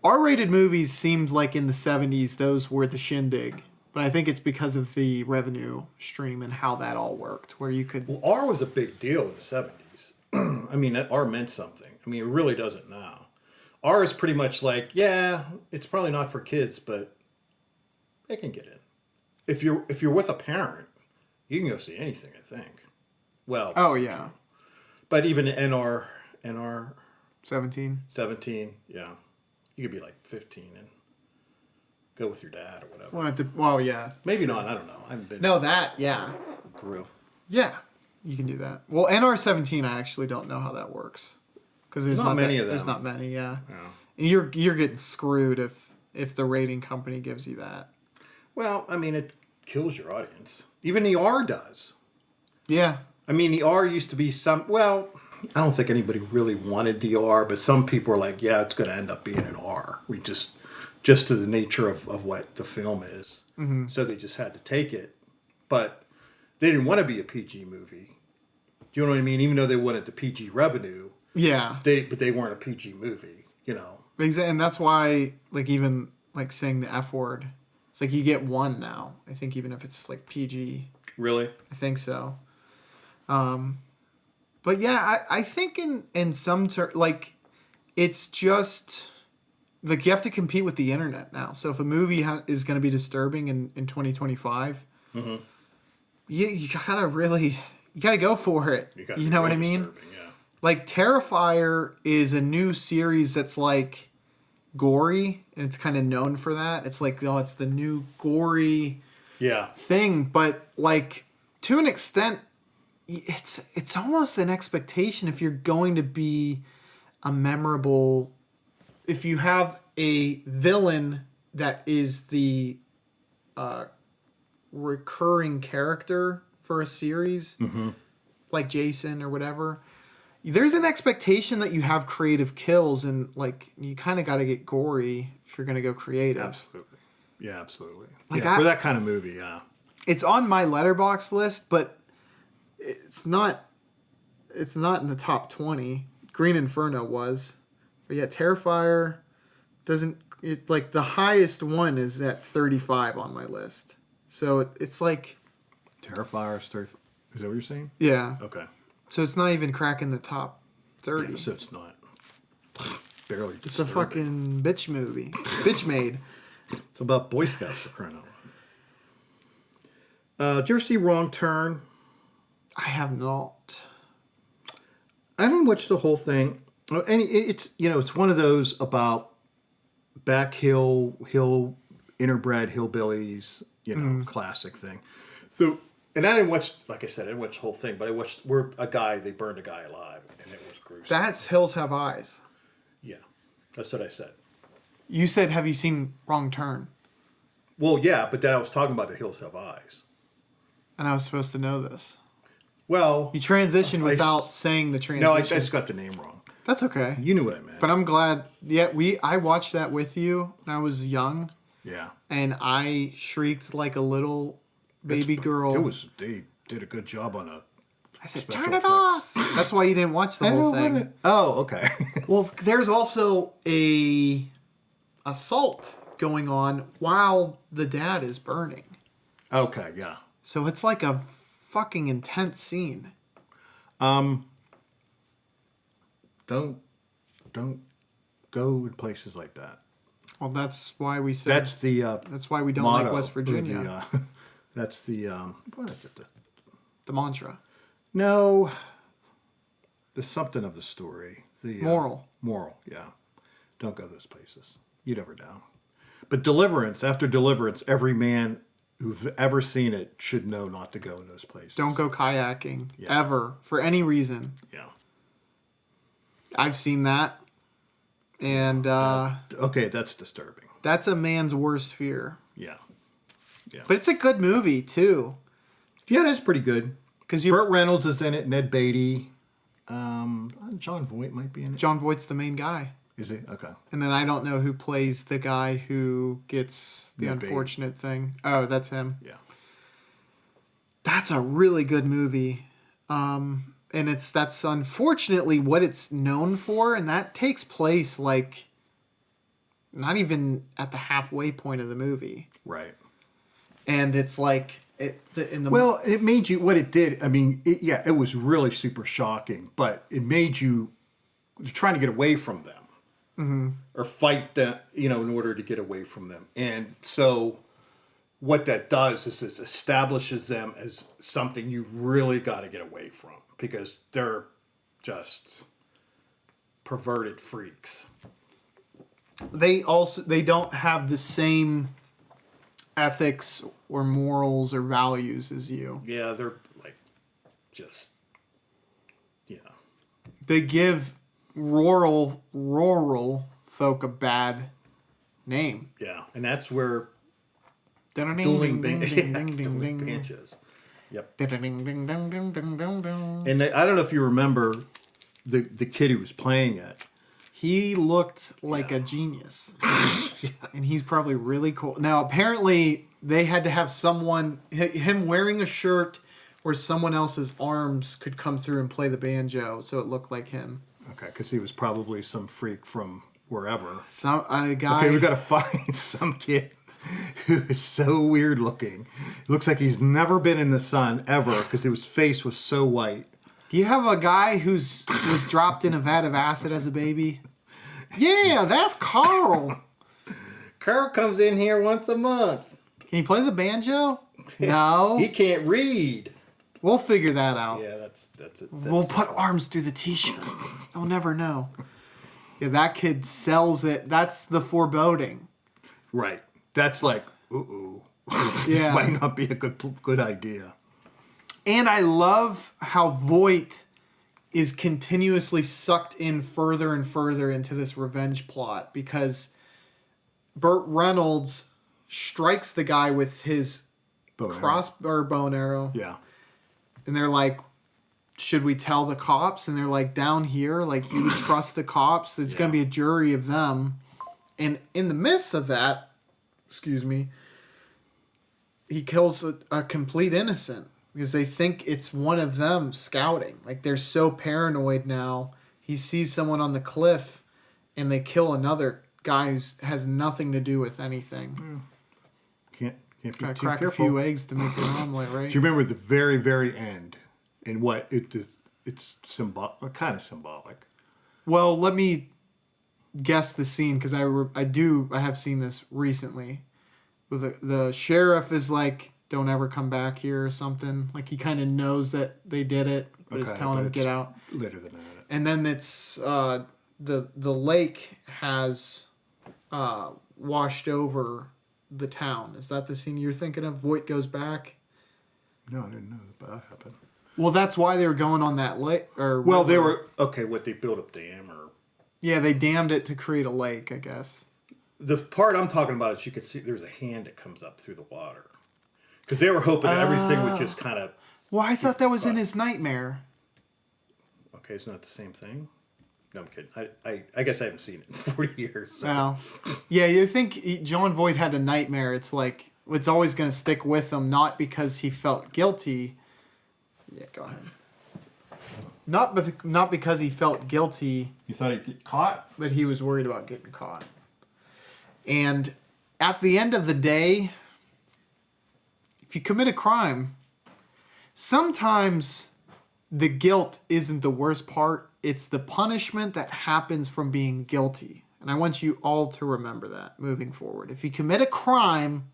R-rated movies seemed like in the 70s, those were the shindig. But I think it's because of the revenue stream and how that all worked, where you could... Well, R was a big deal in the 70s. I mean, R meant something. I mean, it really doesn't now. R is pretty much like, yeah, it's probably not for kids, but they can get in. If you're with a parent, you can go see anything, I think. Well... Oh, yeah. But even NR 17, yeah. You could be like 15 and go with your dad or whatever. Well, yeah. Maybe not. I don't know. I haven't been. No, that, yeah. For real. Yeah, you can do that. Well, NR-17, I actually don't know how that works. Because there's not many of them. There's not many, yeah. You're getting screwed if the rating company gives you that. Well, I mean, it kills your audience. Even the R does. Yeah. I mean, the R used to be I don't think anybody really wanted the R, but some people are like, yeah, it's going to end up being an R. We just to the nature of what the film is. Mm-hmm. So they just had to take it. But they didn't want to be a PG movie. Do you know what I mean? Even though they wanted the PG revenue. Yeah. But they weren't a PG movie, Exactly. And that's why, like, even, like, saying the F word, it's like you get one now. I think even if it's, like, PG. Really? I think so. But yeah, I think in some like it's just like you have to compete with the internet now. So if a movie is going to be disturbing in 2025, you gotta go for it. You know what I mean? Yeah. Like Terrifier is a new series that's like gory, and it's kind of known for that. It's like, oh, it's the new gory thing, but like to an extent, it's almost an expectation if you're going to be a memorable. If you have a villain that is the recurring character for a series, like Jason or whatever, there's an expectation that you have creative kills, and like you kind of got to get gory if you're going to go creative. Absolutely. Yeah, absolutely. Like for that kind of movie, yeah. It's on my Letterboxd list, but it's not in the top 20. Green Inferno was. But yeah, Terrifier doesn't... like, the highest one is at 35 on my list. So it's like... Terrifier is 30... Is that what you're saying? Yeah. Okay. So it's not even cracking the top 30. Yeah, so it's not. Barely disturbing. It's a fucking bitch movie. Bitch made. It's about Boy Scouts for crying out loud. Did you ever see Wrong Turn? I have not. I didn't watch the whole thing. And it's it's one of those about hill interbred hillbillies, classic thing. So, and I didn't watch, like I said, I didn't watch the whole thing, but I watched where they burned a guy alive, and it was gruesome. That's Hills Have Eyes. Yeah, that's what I said. You said, have you seen Wrong Turn? Well, yeah, but then I was talking about The Hills Have Eyes. And I was supposed to know this. Well, You transitioned without saying the transition. No, I just got the name wrong. That's okay. You knew what I meant. But I'm glad. Yeah, I watched that with you when I was young. Yeah. And I shrieked like a little baby girl. They did a good job on a. I said, turn it off. That's why you didn't watch the whole thing. Oh, okay. Well, there's also a assault going on while the dad is burning. Okay, yeah. So it's like a fucking intense scene. Don't go in places like that. Well, that's why we said that's why we don't motto like West Virginia. That's the what is it? The mantra. No. There's something of the story. The Moral, yeah. Don't go those places. You'd ever down. But after Deliverance, every man who's ever seen it should know not to go in those places. Don't go kayaking ever for any reason. Yeah. I've seen that. And okay, that's disturbing. That's a man's worst fear. Yeah. Yeah. But it's a good movie too. Yeah, it is pretty good. Because Burt Reynolds is in it, Ned Beatty. John Voight might be in it. John Voight's the main guy. Is he? Okay. And then I don't know who plays the guy who gets the Ned unfortunate thing. Oh, that's him. Yeah. That's a really good movie. And that's unfortunately what it's known for, and that takes place like not even at the halfway point of the movie. Right. And it's like well, it made you what it did. I mean, it was really super shocking, but it made you trying to get away from them or fight them, in order to get away from them. And so, what that does is it establishes them as something you really got to get away from because they're just perverted freaks. They don't have the same ethics or morals or values as you. Yeah, they're like They give rural folk a bad name. Yeah, and that's where Dueling banjos. Yep. And And I don't know if you remember the kid who was playing it. he looked like a genius. And he's probably really cool. Now, apparently, they had to have him wearing a shirt where someone else's arms could come through and play the banjo, so it looked like him. Okay, because he was probably some freak from wherever. A guy. Okay, we got to find some kid. who is so weird looking. It looks like he's never been in the sun ever because his face was so white. Do you have a guy was dropped in a vat of acid as a baby? Yeah, that's Carl. Carl comes in here once a month. Can you play the banjo? No. He can't read. We'll figure that out. Yeah, that's it. We'll put arms through the t-shirt. They'll never know. Yeah, that kid sells it. That's the foreboding. Right. That's like, ooh. This Yeah. might not be a good idea. And I love how Voight is continuously sucked in further and further into this revenge plot because Burt Reynolds strikes the guy with his bow and arrow. Yeah. And they're like, should we tell the cops? And they're like, down here, like, you would trust the cops. It's going to be a jury of them. And in the midst of that, he kills a complete innocent because they think it's one of them scouting. Like, they're so paranoid now. He sees someone on the cliff and they kill another guy who has nothing to do with anything. Can't be Gotta too crack careful. a few eggs to make an omelet, right? Do you remember the very, very end? And what it's kind of symbolic. Well, let me guess the scene because I have seen this recently. Where the sheriff is like, "Don't ever come back here" or something. Like he kind of knows that they did it, but is telling him to get out. Later than that. And then it's the lake has washed over the town. Is that the scene you're thinking of? Voight goes back. No, I didn't know that happened. Well, that's why they were going on that lake. Well, they were what they built a dam or. Yeah, they dammed it to create a lake, I guess. The part I'm talking about is you could see there's a hand that comes up through the water. Because they were hoping everything would just kind of... Well, I thought that was in his nightmare. Okay, it's not the same thing? No, I'm kidding. I guess I haven't seen it in 40 years. So. Wow. Yeah, you think John Voight had a nightmare. It's like, it's always going to stick with him, not because he felt guilty. Yeah, go ahead. Not because he felt guilty. You thought he'd get caught? But he was worried about getting caught. And at the end of the day, if you commit a crime, sometimes the guilt isn't the worst part. It's the punishment that happens from being guilty. And I want you all to remember that moving forward. If you commit a crime,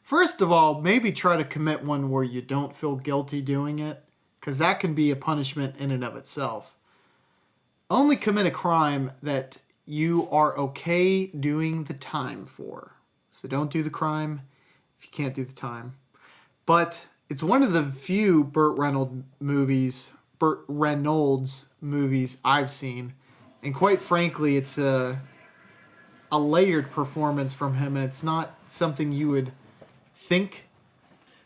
first of all, maybe try to commit one where you don't feel guilty doing it, because that can be a punishment in and of itself. Only commit a crime that you are okay doing the time for. So don't do the crime if you can't do the time. But it's one of the few Burt Reynolds movies I've seen. And quite frankly, it's a layered performance from him, and it's not something you would think.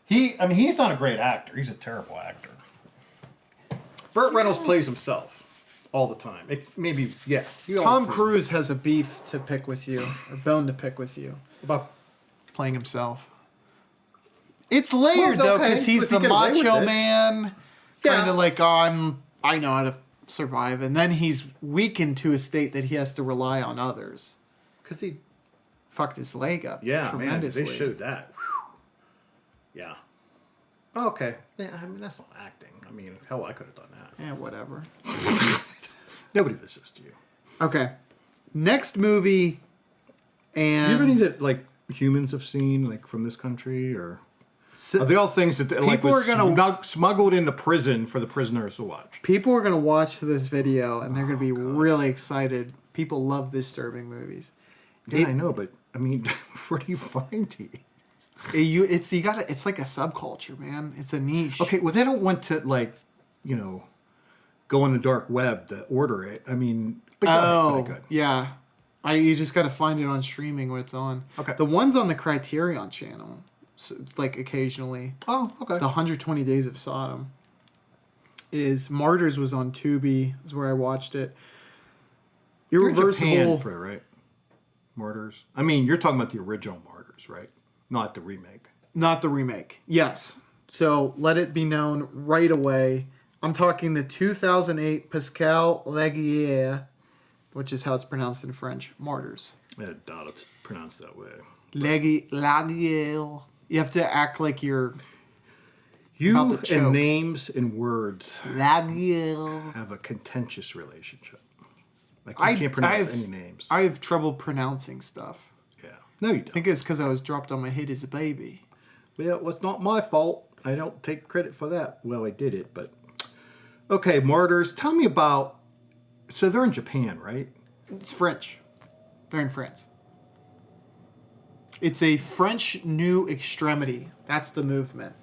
He's not a great actor. He's a terrible actor. Burt Reynolds plays himself all the time. Tom Cruise has a beef to pick with you, or bone to pick with you, About playing himself. It's layered, though, because he's the macho man, kind of like, I know how to survive, and then he's weakened to a state that he has to rely on others. because he Fucked his leg up tremendously. tremendously. They showed that. Whew. Yeah. Okay. Yeah, that's not acting. Hell, I could have done that. Yeah, whatever. Nobody listens to you. Okay. Next movie, and... Do you have any that, humans have seen, from this country, or... Are they all things that was smuggled into prison for the prisoners to watch? People are going to watch this video, and they're going to be really excited. People love disturbing movies. Yeah, I know, but, where do you find these? It's like a subculture, man. It's a niche. Okay, well, they don't want to, go on the dark web to order it. But good. Yeah. You just got to find it on streaming when it's on. Okay. The one's on the Criterion channel, occasionally. Oh, okay. The 120 Days of Sodom Martyrs was on Tubi, is where I watched it. Irreversible. You're in Japan for it, right? Martyrs. You're talking about the original Martyrs, right? Not the remake. Not the remake. Yes. So let it be known right away. I'm talking the 2008 Pascal Laugierrs, which is how it's pronounced in French, Martyrs. I doubt it's pronounced that way. Laugierrs. You have to act like you're about You to choke. and names and words Laugierrs. have a contentious relationship. Like you can't pronounce any names. I have trouble pronouncing stuff. Yeah. No, you I don't. think it's because I was dropped on my head as a baby. Well, it was not my fault. I don't take credit for that. Well, I did it, but... Okay, Martyrs, tell me about... So they're in Japan, right? It's French. They're in France. It's a French New Extremity. That's the movement.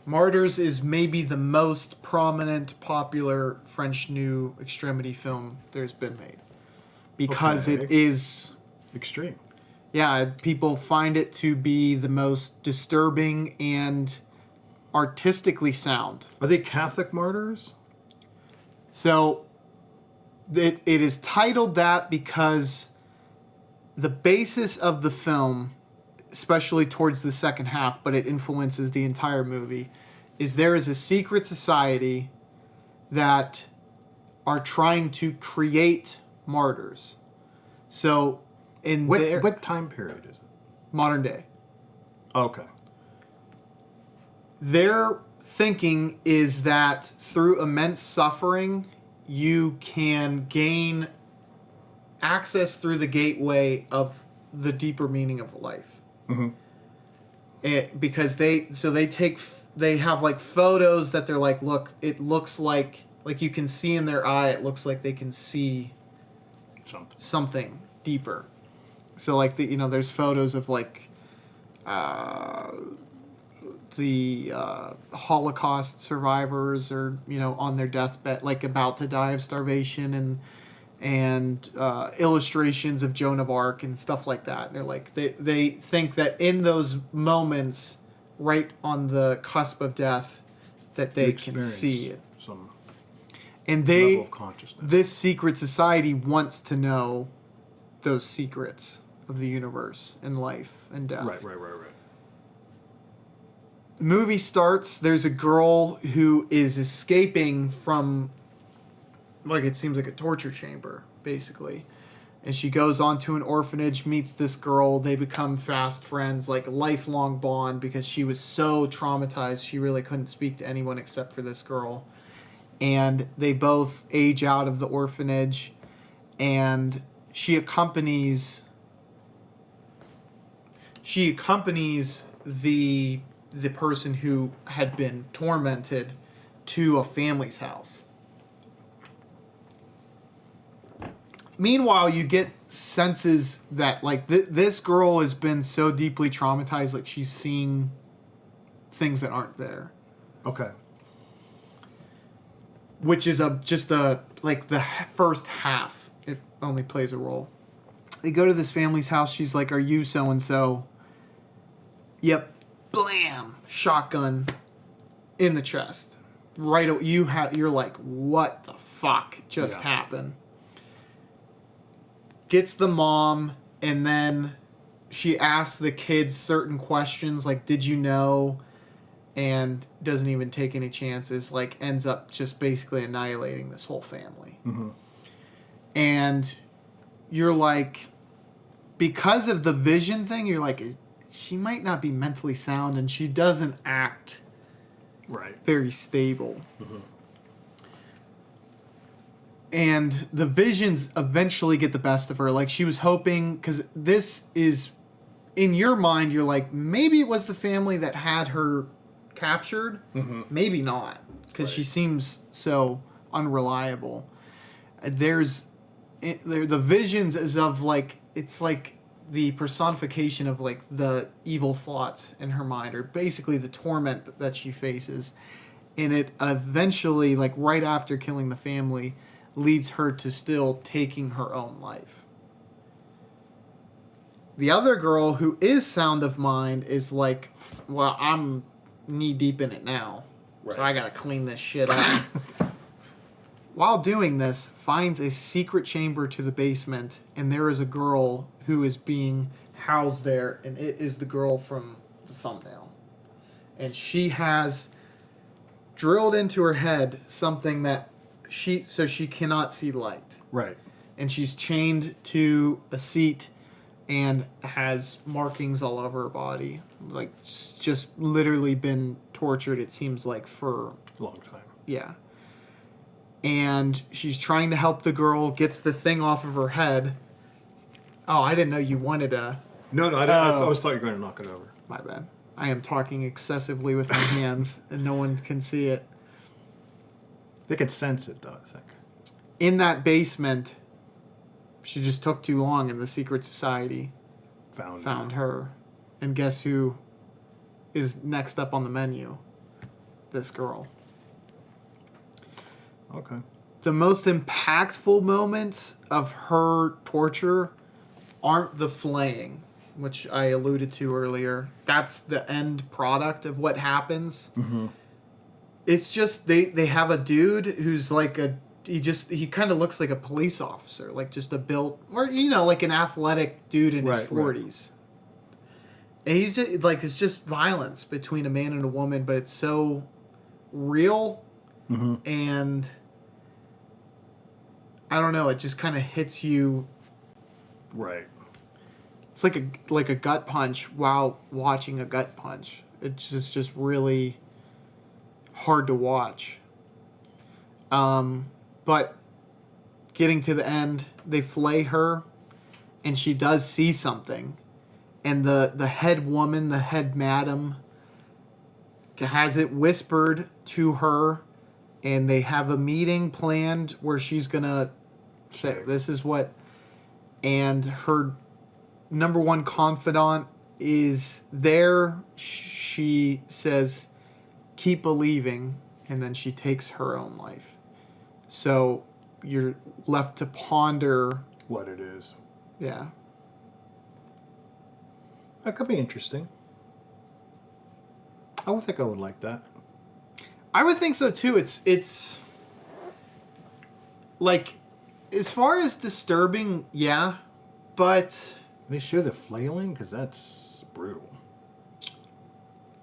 Martyrs is maybe the most prominent, popular French New Extremity film there's been made. Because Okay. it is... Extreme. Yeah, people find it to be the most disturbing and artistically sound. Are they Catholic martyrs? So it is titled that because the basis of the film, especially towards the second half, but it influences the entire movie, is there is a secret society that are trying to create martyrs. So in What time period is it? modern day, Okay. their thinking is that through immense suffering, you can gain access through the gateway of the deeper meaning of life. Because they have like photos that they're like, look, it looks like you can see in their eye, it looks like they can see something deeper. So like there's photos of like the Holocaust survivors or on their deathbed, like about to die of starvation, and illustrations of Joan of Arc and stuff like that. They're like they think that in those moments, right on the cusp of death, that they can see it. Some And level of consciousness. this secret society wants to know those secrets of the universe and life and death. Right. Movie starts, there's a girl who is escaping from, like, it seems like a torture chamber, basically. And she goes onto an orphanage, meets this girl, they become fast friends, like a lifelong bond, because she was so traumatized she really couldn't speak to anyone except for this girl. And they both age out of the orphanage, and she accompanies the person who had been tormented to a family's house. Meanwhile, you get senses that like this girl has been so deeply traumatized, like she's seeing things that aren't there. Okay. Which is just like the first half. It only plays a role. They go to this family's house. She's like, "Are you so and so?" Yep. Blam! Shotgun in the chest. Right. You're like, what the fuck just happened? Gets the mom, and then she asks the kids certain questions, like, "Did you know?" And doesn't even take any chances. Like, ends up just basically annihilating this whole family. Mm-hmm. And you're like, because of the vision thing, you're like, she might not be mentally sound, and she doesn't act very stable. Mm-hmm. And the visions eventually get the best of her. Like, she was hoping, because this is, in your mind, you're like, maybe it was the family that had her captured. Mm-hmm. Maybe not, because she seems so unreliable. The visions is of, like, it's like the personification of like the evil thoughts in her mind, or basically the torment that she faces. And it eventually, like right after killing the family, leads her to still taking her own life. The other girl, who is sound of mind, is like, well, I'm knee deep in it now, so I gotta clean this shit up. While doing this, finds a secret chamber to the basement, and there is a girl who is being housed there, and it is the girl from the thumbnail. And she has drilled into her head something that so she cannot see light. Right. And she's chained to a seat and has markings all over her body. Like, just literally been tortured, it seems like, for... A long time. Yeah. And she's trying to help the girl, gets the thing off of her head. Oh, I didn't know you wanted a... No, I always thought you were going to knock it over. My bad. I am talking excessively with my hands, and no one can see it. They can sense it, though, I think. In that basement, she just took too long, and the secret society found her. And guess who is next up on the menu? This girl. Okay. The most impactful moments of her torture aren't the flaying, which I alluded to earlier. That's the end product of what happens. Mm-hmm. It's just they have a dude who's like he kind of looks like a police officer, like just a built, or like an athletic dude in his 40s. Right. And he's just like, it's just violence between a man and a woman, but it's so real. Mm-hmm. And I don't know, it just kind of hits you. Right. It's like a gut punch while watching a gut punch. It's just really hard to watch. But getting to the end, they flay her, and she does see something. And the head woman, the head madam, has it whispered to her, and they have a meeting planned where she's going to say, this is what... And her number one confidant is there. She says, keep believing, and then she takes her own life. So you're left to ponder what it is. Yeah. That could be interesting. I would think I would like that. I would think so too. It's like, as far as disturbing, yeah, but they show the flailing, because that's brutal.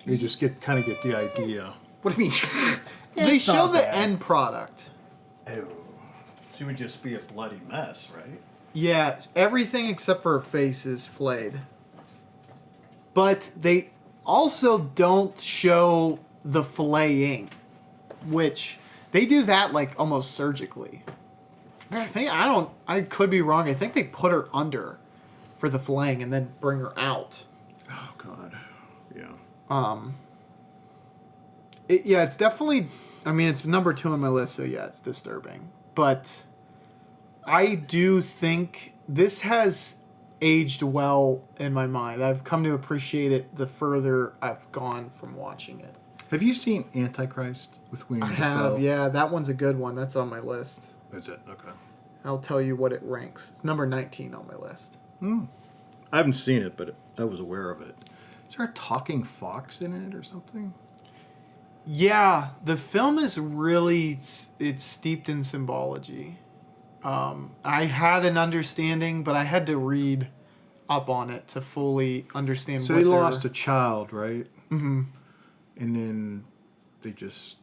You just kind of get the idea. What do you mean? They show the end product. Oh, she would just be a bloody mess, right? Yeah, everything except for her face is flayed. But they also don't show the filleting, which they do that like almost surgically. I could be wrong. I think they put her under for the filleting and then bring her out. Oh God, yeah. It's definitely. I mean, it's number 2 on my list, so yeah, it's disturbing. But I do think this has aged well in my mind. I've come to appreciate it the further I've gone from watching it. Have you seen Antichrist with William Dafoe? I have, yeah. That one's a good one. That's on my list. Is it? Okay. I'll tell you what it ranks. It's number 19 on my list. I haven't seen it, but I was aware of it. Is there a talking fox in it or something? Yeah, the film is really, it's steeped in symbology. I had an understanding, but I had to read up on it to fully understand. So they lost a child, right? Mm-hmm. And then they just...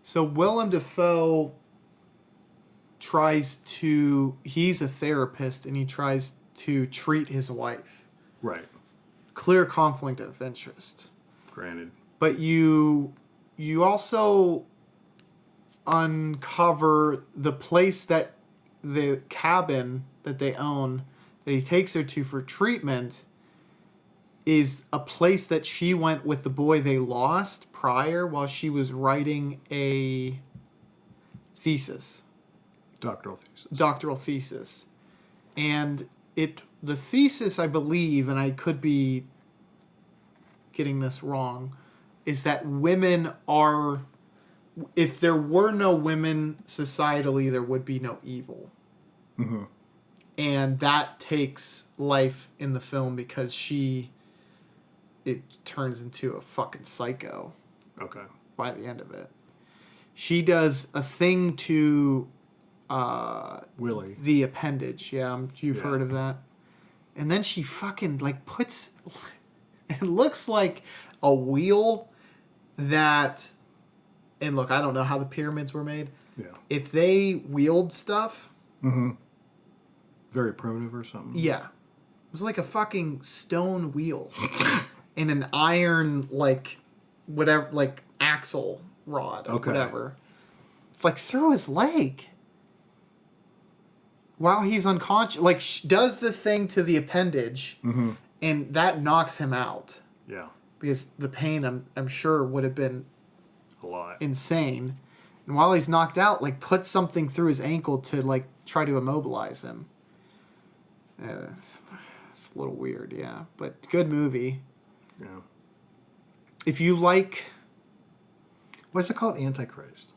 So Willem Dafoe he's a therapist, and he tries to treat his wife. Right. Clear conflict of interest. Granted. But you also uncover the place that the cabin that they own that he takes her to for treatment is a place that she went with the boy they lost prior while she was writing a thesis. Doctoral thesis. And the thesis, I believe, and I could be getting this wrong, is that women are... If there were no women societally, there would be no evil. Mm-hmm. And that takes life in the film because it turns into a fucking psycho. Okay. By the end of it. She does a thing to Willie. The appendage. Yeah, you've heard of that. And then she fucking puts... It looks like a wheel that... And look, I don't know how the pyramids were made. Yeah. If they wheeled stuff... Mm-hmm. Very primitive or something? Yeah. was like a fucking stone wheel and an iron like whatever like axle rod or whatever. It's like through his leg while he's unconscious. Like does the thing to the appendage, and that knocks him out. Yeah. Because the pain, I'm sure, would have been A lot. insane. And while he's knocked out, like puts something through his ankle to like try to immobilize him. It's a little weird, yeah, but good movie. Yeah. If you like, What's it called? Antichrist.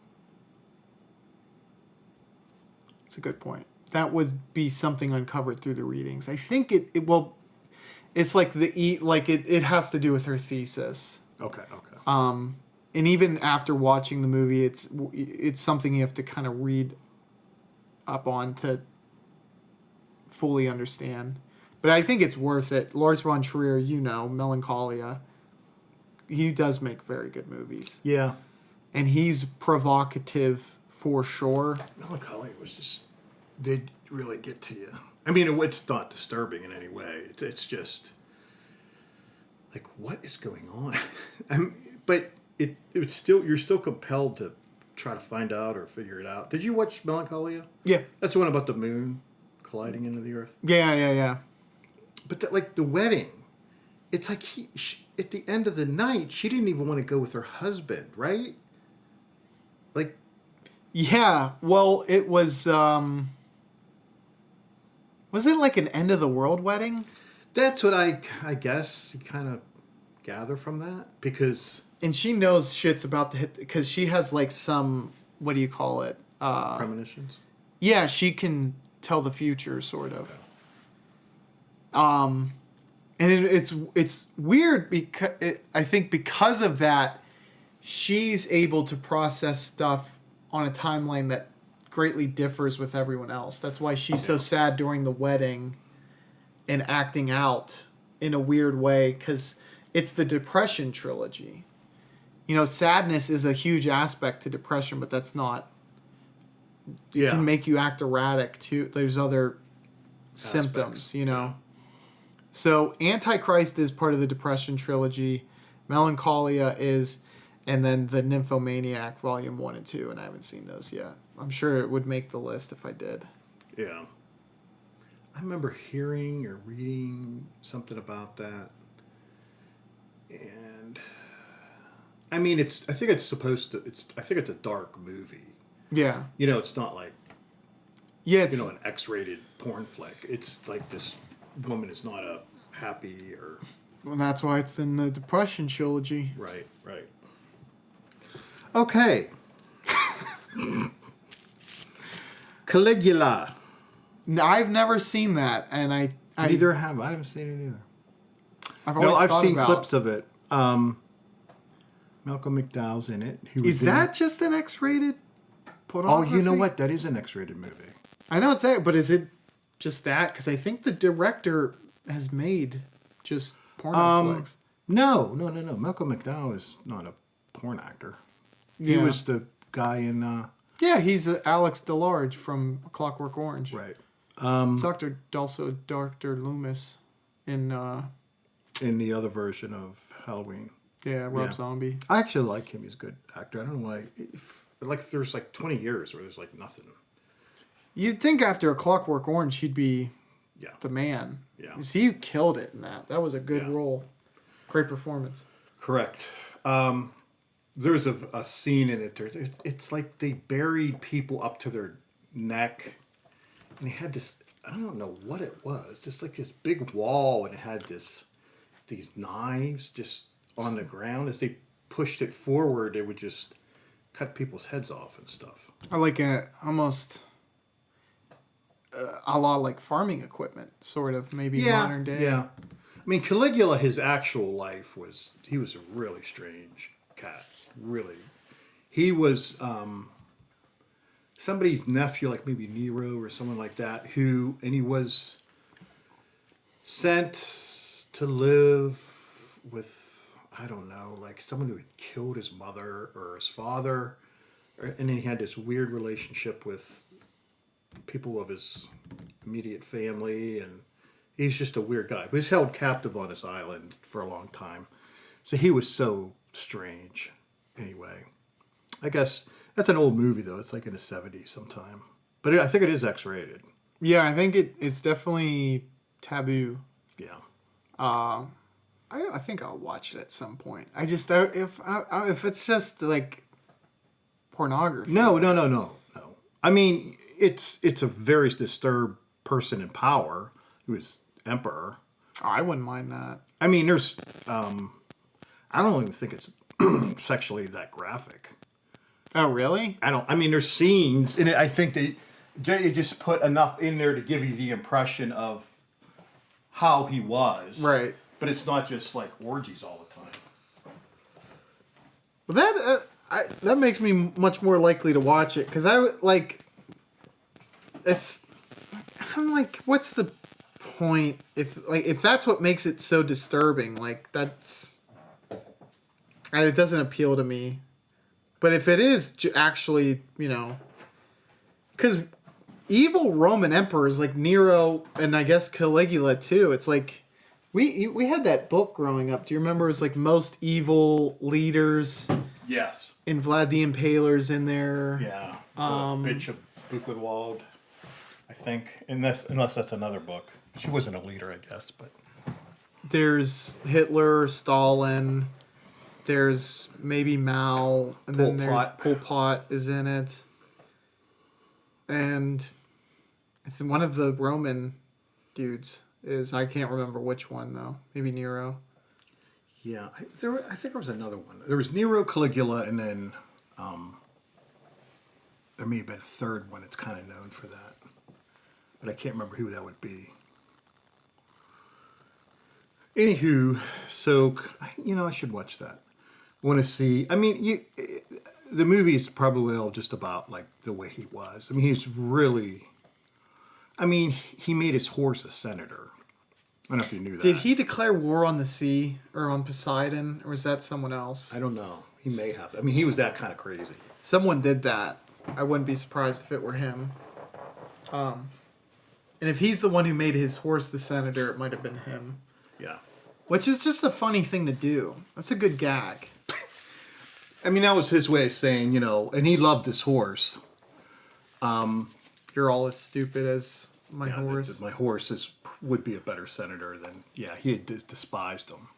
it's a good point. That would be something uncovered through the readings. I think it's like it has to do with her thesis. Okay. And even after watching the movie, it's something you have to kind of read up on to fully understand. But I think it's worth it. Lars von Trier, Melancholia. He does make very good movies. Yeah. And he's provocative for sure. Melancholia did really get to you. I mean, it's not disturbing in any way. It's just like, what is going on? But it's still, you're still compelled to try to find out or figure it out. Did you watch Melancholia? Yeah. That's the one about the moon colliding into the earth. Yeah. But like the wedding, it's like at the end of the night, she didn't even want to go with her husband, right? Like, yeah. Well, it was it like an end of the world wedding? that's what I guess you kind of gather from that, because And she knows shit's about to hit because she has like some, what do you call it? premonitions. Yeah, she can tell the future, sort of. And it's weird because I think because of that, she's able to process stuff on a timeline that greatly differs with everyone else. That's why she's so sad during the wedding and acting out in a weird way, because it's the Depression trilogy. Sadness is a huge aspect to depression, but that's not. It can make you act erratic too. There's other symptoms, So Antichrist is part of the Depression trilogy. Melancholia is, and then the Nymphomaniac Volume 1 and 2, and I haven't seen those yet. I'm sure it would make the list if I did. Yeah. I remember hearing or reading something about that. And I mean, I think it's a dark movie. Yeah. It's not like, Yeah, it's an X-rated porn flick. It's like this woman is not a happy or... Well, that's why it's in the Depression trilogy. Right. Okay. Caligula. I've never seen that, and I Neither have I. haven't seen it either. I've seen clips of it. Malcolm McDowell's in it. Is that just an X-rated pornography? Oh, you know what? That is an X-rated movie. I know it's that, but is it just that? Because I think the director has made just porno flicks. No. Malcolm McDowell is not a porn actor. He was the guy in... Yeah, he's Alex DeLarge from Clockwork Orange. Right. Also Dr. Loomis in the other version of Halloween. Yeah, Rob Zombie. I actually like him. He's a good actor. I don't know why. There's 20 years where there's nothing. You'd think after A Clockwork Orange he'd be the man. Yeah. He killed it in that. That was a good role. Great performance. Correct. There's a scene in it. It's like they buried people up to their neck. And they had this, I don't know what it was, just like this big wall, and it had these knives just on the ground. As they pushed it forward, it would just cut people's heads off and stuff. I like almost a lot like farming equipment, sort of, maybe modern day. Yeah. I mean, Caligula, his actual life he was a really strange cat. Really. He was somebody's nephew, like maybe Nero or someone like that, and he was sent to live with, I don't know, like someone who had killed his mother or his father. And then he had this weird relationship with people of his immediate family, and he's just a weird guy. He was held captive on his island for a long time. So he was so strange. Anyway, I guess that's an old movie, though. It's like in the 70s sometime. But I think it is X-rated. Yeah, I think it's definitely taboo. Yeah. I think I'll watch it at some point. If it's just like pornography. No. I mean, it's a very disturbed person in power who is emperor. Oh, I wouldn't mind that. I mean, there's I don't even think it's sexually that graphic. Oh, really? I mean, there's scenes in it. I think they just put enough in there to give you the impression of how he was. Right. But it's not just like orgies all the time. Well, that makes me much more likely to watch it because I'm like, what's the point if that's what makes it so disturbing? Like it doesn't appeal to me. But if it is actually, because evil Roman emperors like Nero and I guess Caligula too, it's like. We had that book growing up. Do you remember? It was like most evil leaders. Yes. And Vlad the Impaler's in there. Yeah. Bitch of Buchenwald, I think. Unless that's another book. She wasn't a leader, I guess, but. There's Hitler, Stalin. There's maybe Mao, and then there's Pol Pot is in it. And it's one of the Roman dudes. I can't remember which one though. Maybe Nero. Yeah, I think there was another one. There was Nero, Caligula, and then there may have been a third one. It's kind of known for that, but I can't remember who that would be. Anywho, so I should watch that. I want to see. I mean, the movie is probably all just about like the way he was. I mean, he's really. I mean, he made his horse a senator. I don't know if you knew that. Did he declare war on the sea or on Poseidon, or was that someone else? I don't know. He may have. I mean, he was that kind of crazy. Someone did that. I wouldn't be surprised if it were him. And if he's the one who made his horse the senator, it might have been him. Yeah. Which is just a funny thing to do. That's a good gag. I mean, that was his way of saying, and he loved his horse. You're all as stupid as my horse. My horse would be a better senator than, he had despised him.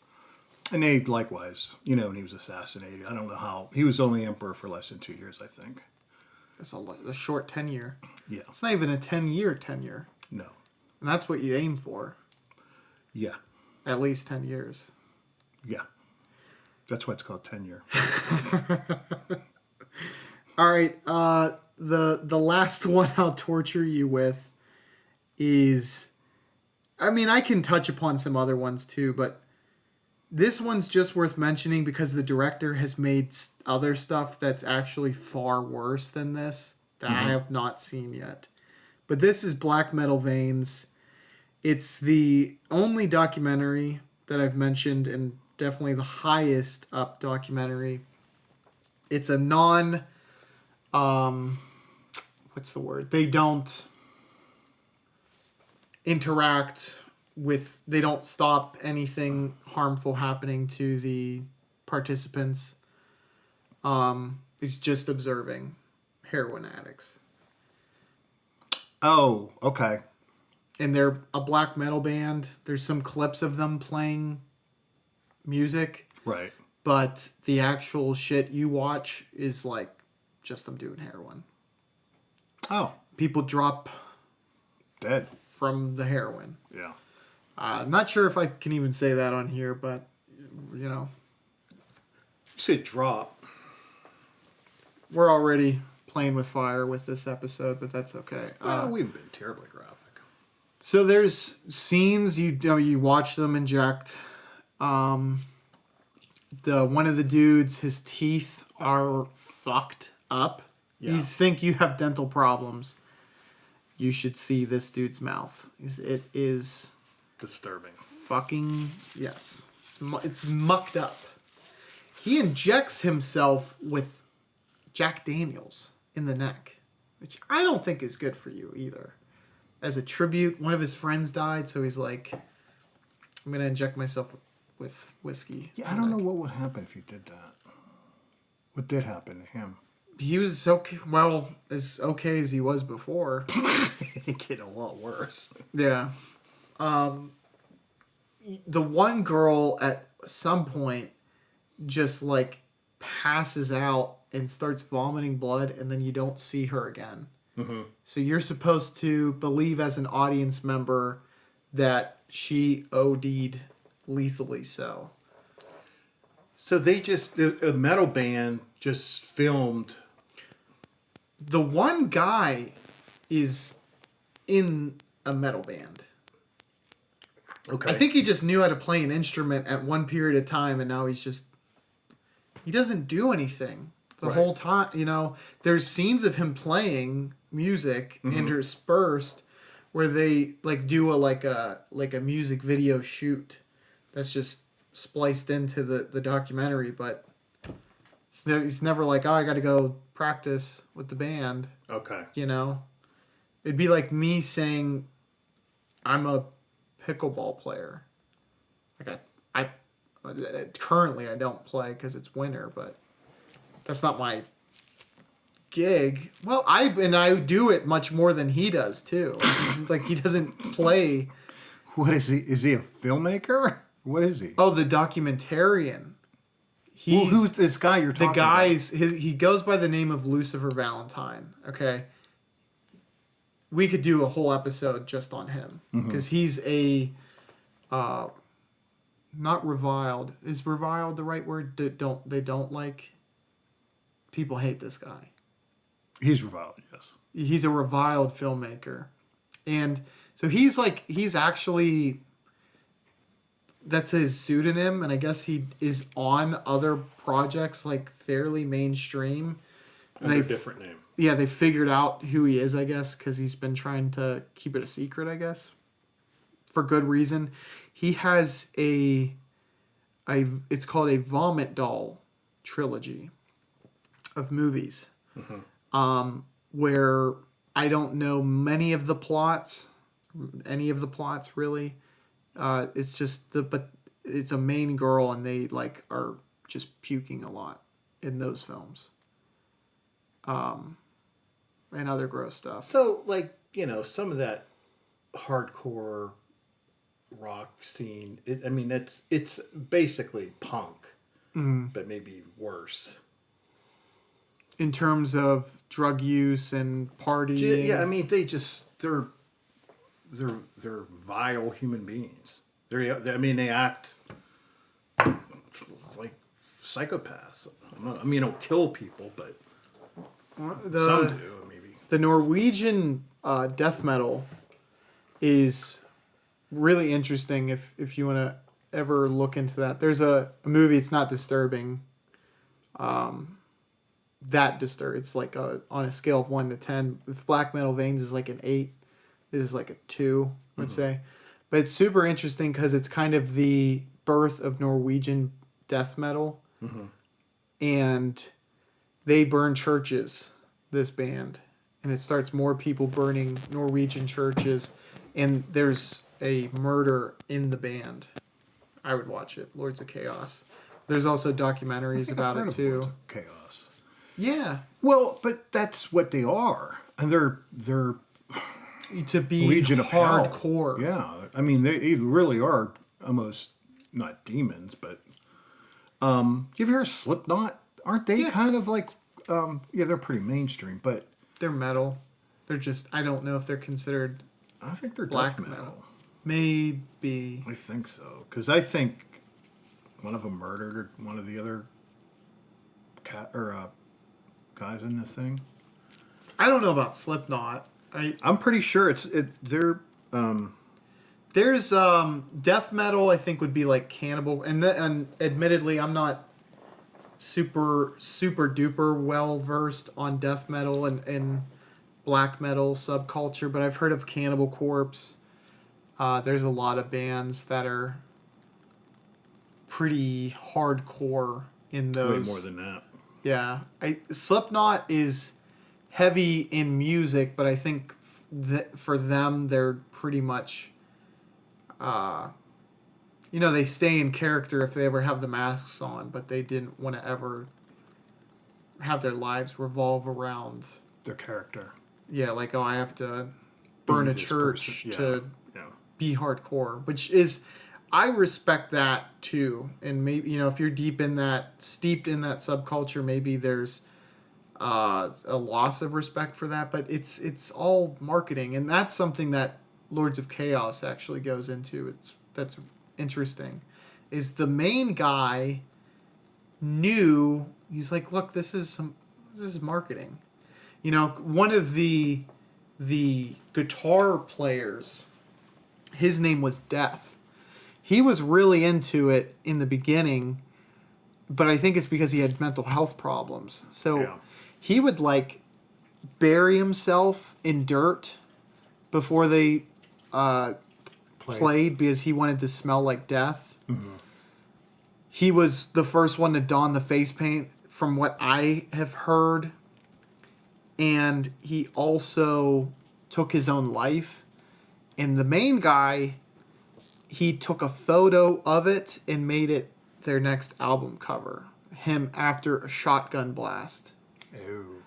And they likewise, and he was assassinated. I don't know how. He was only emperor for less than 2 years, I think. That's a short tenure. Yeah. It's not even a 10-year tenure. No. And that's what you aim for. Yeah. At least 10 years. Yeah. That's why it's called tenure. All right. The last one I'll torture you with is, I mean, I can touch upon some other ones too, but this one's just worth mentioning because the director has made other stuff that's actually far worse than this that I have not seen yet. But this is Black Metal Veins. It's the only documentary that I've mentioned and definitely the highest up documentary. It's a what's the word? They don't interact with, they don't stop anything harmful happening to the participants. It's just observing heroin addicts. Oh, okay. And they're a black metal band. There's some clips of them playing music. Right. But the actual shit you watch is like just them doing heroin. Oh. People drop dead from the heroin. Yeah. I'm not sure if I can even say that on here, but, You say drop. We're already playing with fire with this episode, but that's okay. Well, we've been terribly graphic. So there's scenes, you watch them inject. One of the dudes, his teeth are fucked up. Yeah. You think you have dental problems, you should see this dude's mouth. It is disturbing. Fucking yes. It's mucked up. He injects himself with Jack Daniels in the neck, which I don't think is good for you either. as a tribute. One of his friends died, so he's like, I'm gonna inject myself with whiskey. Yeah, I don't know what would happen if you did that. What did happen to him? He was okay, well, as okay as he was before. He get a lot worse. Yeah. The one girl at some point just like passes out and starts vomiting blood, and then you don't see her again. Mm-hmm. So you're supposed to believe as an audience member that she OD'd lethally so. So they just, a metal band just filmed. The one guy is in a metal band. Okay. I think he just knew how to play an instrument at one period of time, and now he doesn't do anything the whole time. You know, there's scenes of him playing music interspersed where they like do a music video shoot that's just spliced into the documentary, but he's never like, oh, I got to go practice with the band. Okay. You know, it'd be like me saying I'm a pickleball player. Like I currently I don't play because it's winter, but that's not my gig. Well, I do it much more than he does too. Like he doesn't play. What is he? Is he a filmmaker? What is he? Oh, the documentarian. Who's this guy you're talking about? He goes by the name of Lucifer Valentine. Okay. We could do a whole episode just on him because he's a, not reviled. Is reviled the right word? They don't like. People hate this guy. He's reviled, yes. He's a reviled filmmaker, and so he's actually. That's his pseudonym, and I guess he is on other projects like fairly mainstream. Under a different name. Yeah, they figured out who he is, I guess, because he's been trying to keep it a secret, I guess, for good reason. He has it's called a Vomit Doll trilogy of movies, where I don't know any of the plots really. It's just but it's a main girl, and they like are just puking a lot in those films. And other gross stuff. So, like, you know, some of that hardcore rock scene, it's basically punk, but maybe worse. In terms of drug use and partying. Yeah, I mean, they're vile human beings. They act like psychopaths. They don't kill people, but some do, maybe. The Norwegian death metal is really interesting if you want to ever look into that. There's a movie, it's not disturbing. That disturbing. It's like on a scale of 1 to 10. If Black Metal Veins is like an 8, this is like a 2, I would say. But it's super interesting because it's kind of the birth of Norwegian death metal. And they burn churches, this band. And it starts more people burning Norwegian churches. And there's a murder in the band. I would watch it. Lords of Chaos. There's also documentaries about it too. Lords of Chaos. Yeah. Well, but that's what they are. And they're to be Legion of hardcore. Hell. Yeah. I mean, they really are almost not demons, but you ever hear of Slipknot? Aren't they kind of like they're pretty mainstream, but they're metal. They're just, I don't know if they're considered I think they're black death metal. Maybe. I think so. Because I think one of them murdered one of the other guys in the thing. I don't know about Slipknot. I'm pretty sure they're there's death metal. I think would be like Cannibal, and admittedly, I'm not super duper well versed on death metal and black metal subculture, but I've heard of Cannibal Corpse. There's a lot of bands that are pretty hardcore in those. Way more than that. Yeah, Slipknot is heavy in music, but I think for them, they're pretty much, they stay in character if they ever have the masks on, but they didn't want to ever have their lives revolve around their character. Yeah, like, I have to burn a church to be hardcore, which is, I respect that too. And maybe, if you're steeped in that subculture, maybe there's a loss of respect for that, but it's all marketing, and that's something that Lords of Chaos actually goes into. That's interesting, is the main guy knew, he's like, look, this is marketing. One of the guitar players, his name was Death. He was really into it in the beginning, but I think it's because he had mental health problems. So he would bury himself in dirt before they played because he wanted to smell like death. Mm-hmm. He was the first one to don the face paint, from what I have heard. And he also took his own life. And the main guy, he took a photo of it and made it their next album cover. Him after a shotgun blast. Ew.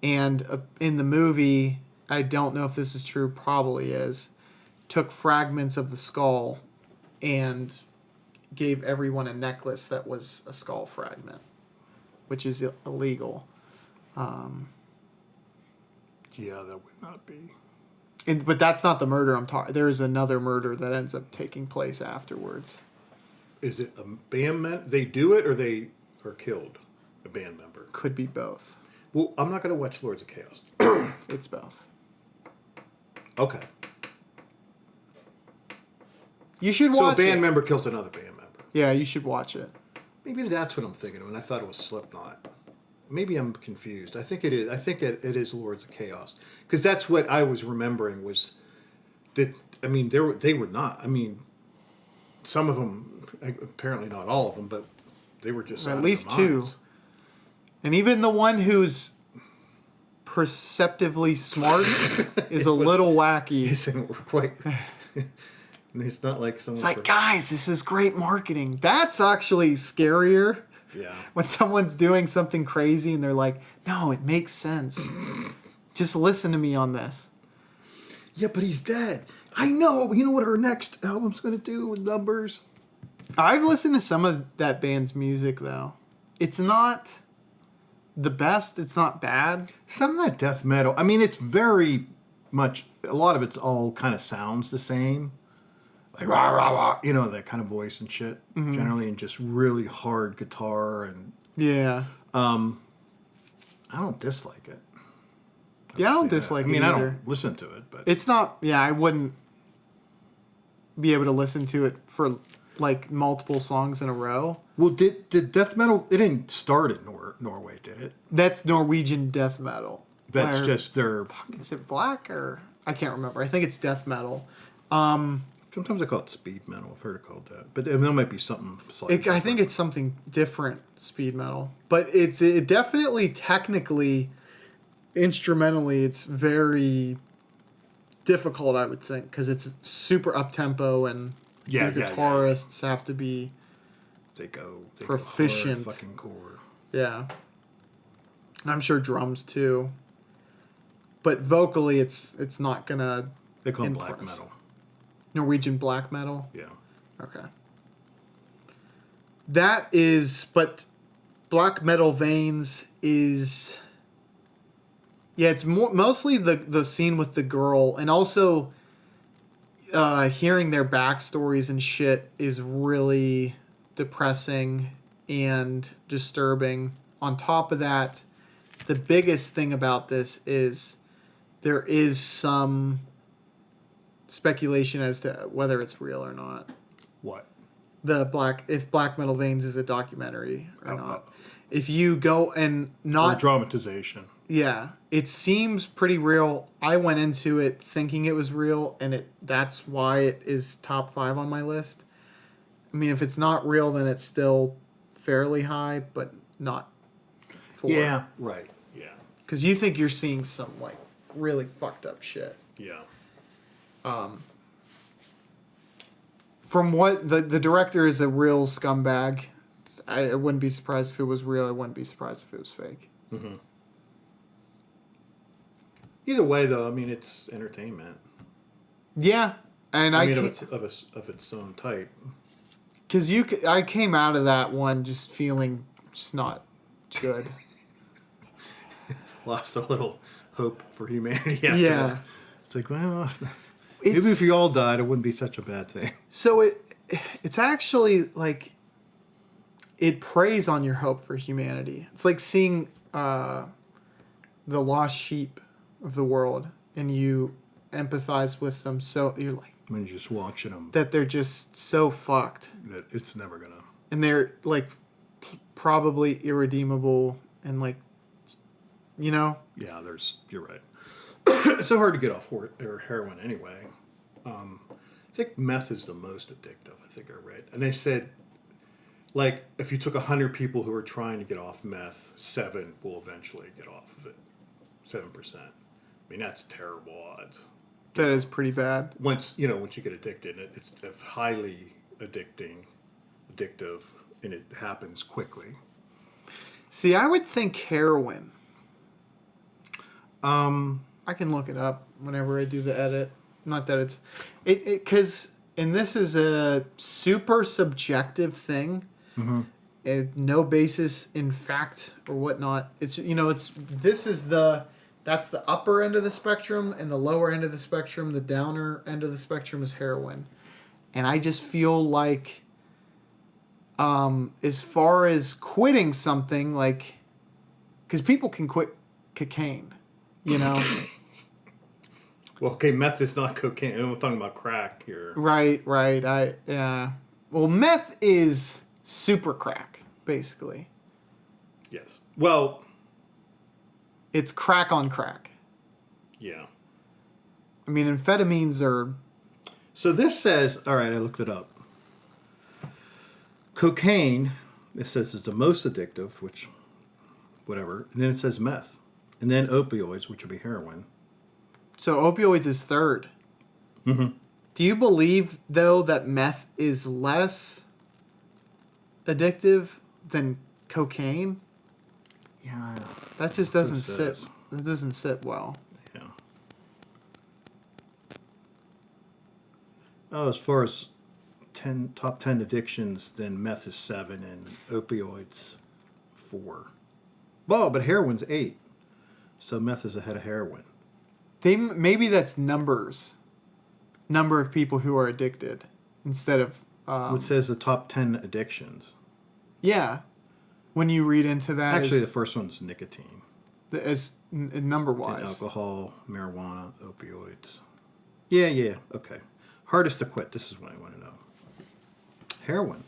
And in the movie, I don't know if this is true, probably is, took fragments of the skull and gave everyone a necklace that was a skull fragment, which is illegal. Yeah, that would not be. But that's not the murder I'm talking. There is another murder that ends up taking place afterwards. Is it a band member? They do it, or they are killed? A band member? Could be both. Well, I'm not going to watch Lords of Chaos. It's both. Okay. You should watch it. So a band member kills another band member. Yeah, you should watch it. Maybe that's what I'm thinking of, and I thought it was Slipknot. Maybe I'm confused. I think it is. I think it is Lords of Chaos, because that's what I was remembering was that. I mean, they were not. I mean, some of them, apparently not all of them, but they were just at least two. And even the one who's perceptively smart is a little wacky. Isn't quite. It's not like someone. It's like, guys, this is great marketing. That's actually scarier. Yeah. When someone's doing something crazy and they're like, no, it makes sense. Just listen to me on this. Yeah, but he's dead. I know. You know what our next album's going to do with numbers? I've listened to some of that band's music, though. It's not the best. It's not bad. Some of that death metal. I mean, it's very much, a lot of it's all kind of sounds the same. Like, rah, rah, rah, that kind of voice and shit, generally, and just really hard guitar. And yeah. I don't dislike it. I don't dislike it either. I don't listen to it, but it's not, I wouldn't be able to listen to it for, multiple songs in a row. Well, did death metal, it didn't start in Norway, did it? That's Norwegian death metal. That's just their... Is it black or... I can't remember. I think it's death metal. Sometimes I call it speed metal. I've heard it called that. But there might be something slightly I think it's something different, speed metal. But it definitely, technically, instrumentally, it's very difficult, I would think, because it's super up-tempo, and the guitarists have to be they proficient. Go hard fucking core. Yeah. And I'm sure drums, too. But vocally, it's not going to They call it black metal. Norwegian black metal? Yeah. Okay. But Black Metal Veins is... Yeah, it's mostly the scene with the girl, and also hearing their backstories and shit is really depressing and disturbing. On top of that, the biggest thing about this is there is some speculation as to whether it's real or not. What? If Black Metal Veins is a documentary or not. If you go and not... Or dramatization. Yeah. It seems pretty real. I went into it thinking it was real, and that's why it is top 5 on my list. I mean, if it's not real, then it's still fairly high, but not 4. Yeah, right. Yeah. Because you think you're seeing some, really fucked up shit. Yeah. From what the director is a real scumbag. I wouldn't be surprised if it was real. I wouldn't be surprised if it was fake. Mm-hmm. Either way, though, I mean, it's entertainment. Yeah, and I mean, of its own type. Because I came out of that one just feeling just not good. Lost a little hope for humanity after Yeah. that. It's like, well, maybe if you all died, it wouldn't be such a bad thing. So it's actually like it preys on your hope for humanity. It's like seeing the lost sheep of the world, and you empathize with them. So you're like, When you're just watching them, that they're just so fucked, that it's never gonna. and they're like probably irredeemable, and like, you know. Yeah, you're right. It's so hard to get off heroin anyway. I think meth is the most addictive. I think I read, and they said, like, if you took 100 people who are trying to get off meth, 7 will eventually get off of it. 7%. I mean, that's terrible odds. That is pretty bad. Once you get addicted, it's highly addictive, and it happens quickly. See, I would think heroin. I can look it up whenever I do the edit. Not that it's because and this is a super subjective thing. Mm-hmm. No basis in fact or whatnot. It's that's the upper end of the spectrum, and the lower end of the spectrum, the downer end of the spectrum is heroin. And I just feel like as far as quitting something, like, because people can quit cocaine, you know. Well, okay, meth is not cocaine. I'm talking about crack here. Right. Well, meth is super crack, basically. Yes. Well, it's crack on crack. yeah. I mean, amphetamines are... So this says, all right, I looked it up. Cocaine, it says, is the most addictive, which, whatever. And then it says meth. And then opioids, which would be heroin. So opioids is third. Mm-hmm. Do you believe, though, that meth is less addictive than cocaine? Yeah. That just doesn't says. sit. That doesn't sit well. Yeah. Oh, as far as top 10 addictions, then meth is 7 and opioids 4. Well, but heroin's 8. So meth is ahead of heroin. Maybe that's numbers. Number of people who are addicted instead of... It says the top 10 addictions. Yeah. When you read into that... Actually, the first one's nicotine. As number-wise. Alcohol, marijuana, opioids. Yeah. Okay. Hardest to quit. This is what I want to know. Heroin.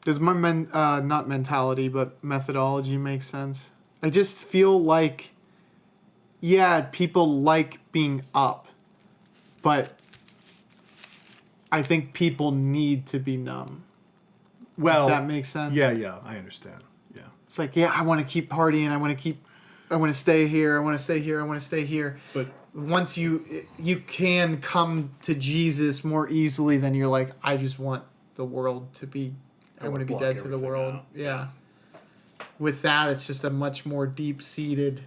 Does my not mentality, but methodology make sense? I just feel like... Yeah, people like being up, but I think people need to be numb. Well, does that make sense? Yeah, I understand. Yeah. It's like, yeah, I want to keep partying. I want to stay here. I want to stay here. I want to stay here. But once you can come to Jesus more easily than you're like, I just want the world to be, I want to be dead to the world. Out. Yeah. With that, it's just a much more deep-seated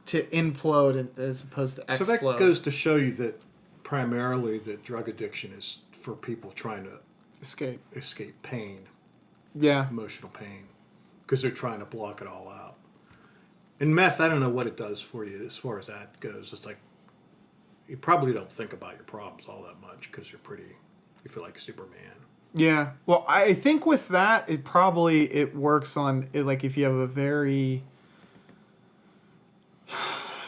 to implode as opposed to explode. So that goes to show you that primarily that drug addiction is for people trying to escape pain. Yeah. Emotional pain. Because they're trying to block it all out. And meth, I don't know what it does for you as far as that goes. It's like you probably don't think about your problems all that much because you feel like Superman. Yeah. Well, I think with that, it works on, like, if you have a very...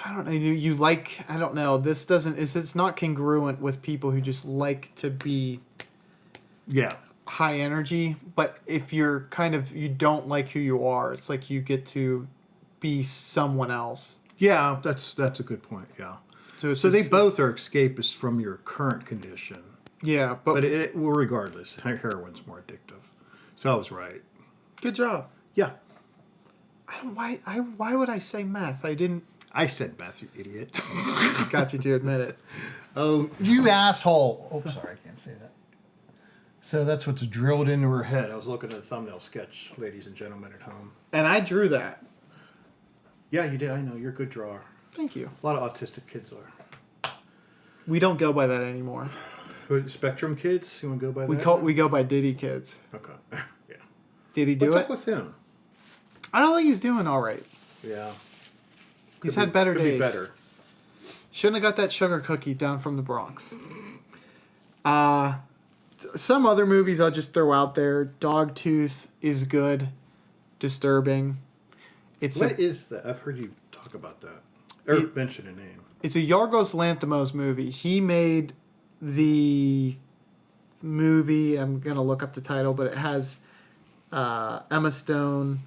I don't know. You like, I don't know. It's not congruent with people who just like to be high energy. But if you're you don't like who you are, it's like you get to be someone else. Yeah, that's a good point. Yeah. So they both are escapists from your current condition. Yeah, but regardless, heroin's more addictive. So I was right. Good job. Yeah. Why would I say meth? I didn't. I said meth, you idiot. Got you to admit it. Oh, you asshole. Oh, sorry, I can't say that. So that's what's drilled into her head. I was looking at the thumbnail sketch, ladies and gentlemen at home. And I drew that. Yeah, you did. I know. You're a good drawer. Thank you. A lot of autistic kids are. We don't go by that anymore. Spectrum kids? You want to go by that? We go by Diddy kids. Okay. Yeah. Did he do What's it? up with him? I don't think he's doing all right. Yeah. He's had better could days. Be better. Shouldn't have got that sugar cookie down from the Bronx. Some other movies I'll just throw out there. Dogtooth is good. Disturbing. What is that? I've heard you talk about that. Or mention a name. It's a Yorgos Lanthimos movie. He made the movie, I'm going to look up the title, but it has Emma Stone.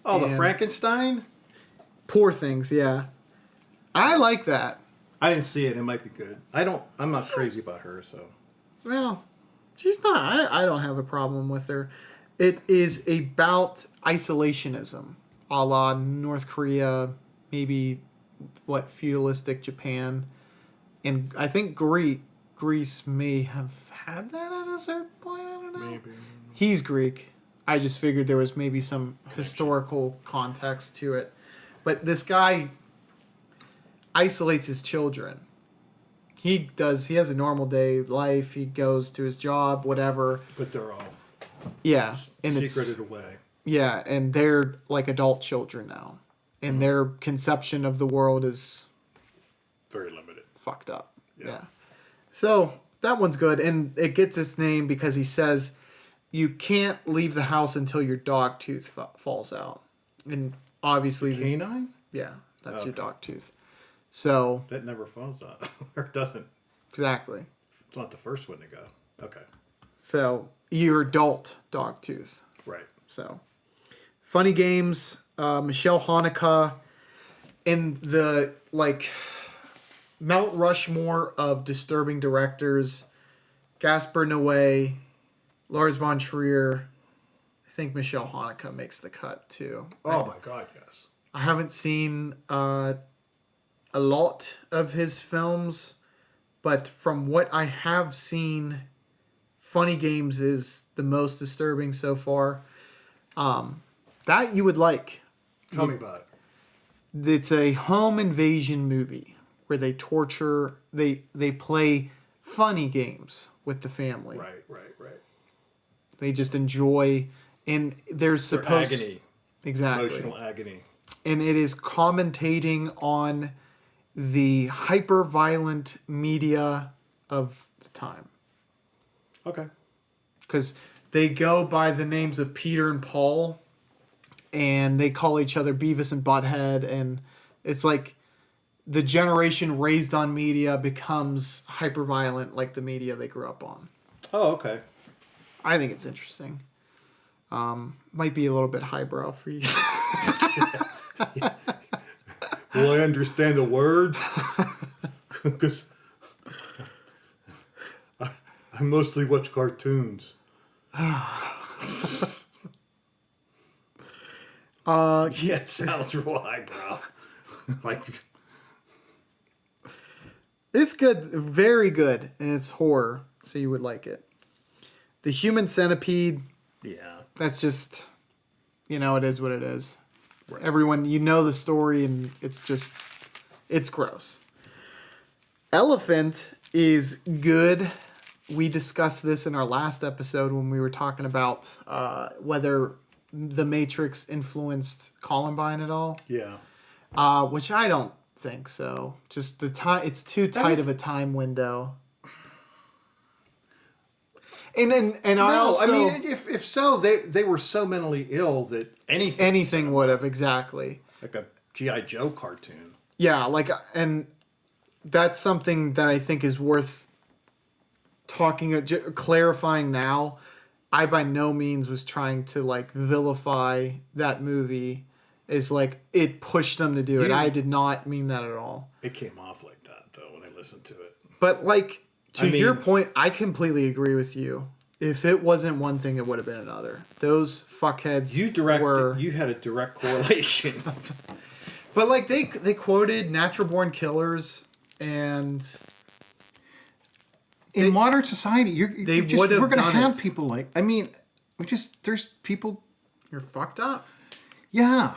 Oh, the Frankenstein? Poor Things, yeah. I like that. I didn't see it. It might be good. I'm not crazy about her, so. Well, she's not. I don't have a problem with her. It is about isolationism, a la North Korea, maybe, feudalistic Japan. And I think Greece may have had that at a certain point. I don't know. Maybe. He's Greek. I just figured there was maybe some historical context to it. But this guy isolates his children. He has a normal day life. He goes to his job, whatever. But they're all secreted away. Yeah, and they're like adult children now. And their conception of the world is very limited. Fucked up. Yeah. So that one's good. And it gets its name because he says you can't leave the house until your dog tooth falls out. And obviously... Canine? Yeah, that's your dog tooth. So... That never falls out. Or doesn't. Exactly. It's not the first one to go. Okay. So, your adult dog tooth. Right. So, funny games. Michelle Hanukkah. In the, Mount Rushmore of disturbing directors. Gaspar Noe. Lars von Trier. I think Michelle Hanukkah makes the cut, too. Oh, my God, yes. I haven't seen a lot of his films, but from what I have seen, Funny Games is the most disturbing so far. That you would like. Tell me about it. It's a home invasion movie where they torture, they play funny games with the family. Right. They just enjoy, and there's supposed... agony. Exactly. Emotional agony. And it is commentating on the hyper-violent media of the time. Okay. Because they go by the names of Peter and Paul, and they call each other Beavis and Butthead, and it's like the generation raised on media becomes hyper-violent like the media they grew up on. Oh, okay. I think it's interesting. Might be a little bit highbrow for you. Will I understand the words? Because I mostly watch cartoons. Yeah, it sounds real highbrow. It's good, very good, and it's horror, so you would like it. The Human Centipede. Yeah. That's just, it is what it is. Right. Everyone, the story, and it's gross. Elephant is good. We discussed this in our last episode when we were talking about whether The Matrix influenced Columbine at all. Yeah. Which I don't think so. Just the time, it's too tight of a time window. And I also... I mean, if so, they were so mentally ill that anything would have, exactly. Like a G.I. Joe cartoon. Yeah, and that's something that I think is worth clarifying now. I by no means was trying to, vilify that movie. Is it pushed them to do it. I did not mean that at all. It came off like that, though, when I listened to it. But, your point, I completely agree with you. If it wasn't one thing, it would have been another. Those fuckheads You had a direct correlation. But like they quoted Natural Born Killers and in modern society, They would have we're going to done have it. people like. I mean, there's people. you're fucked up. Yeah,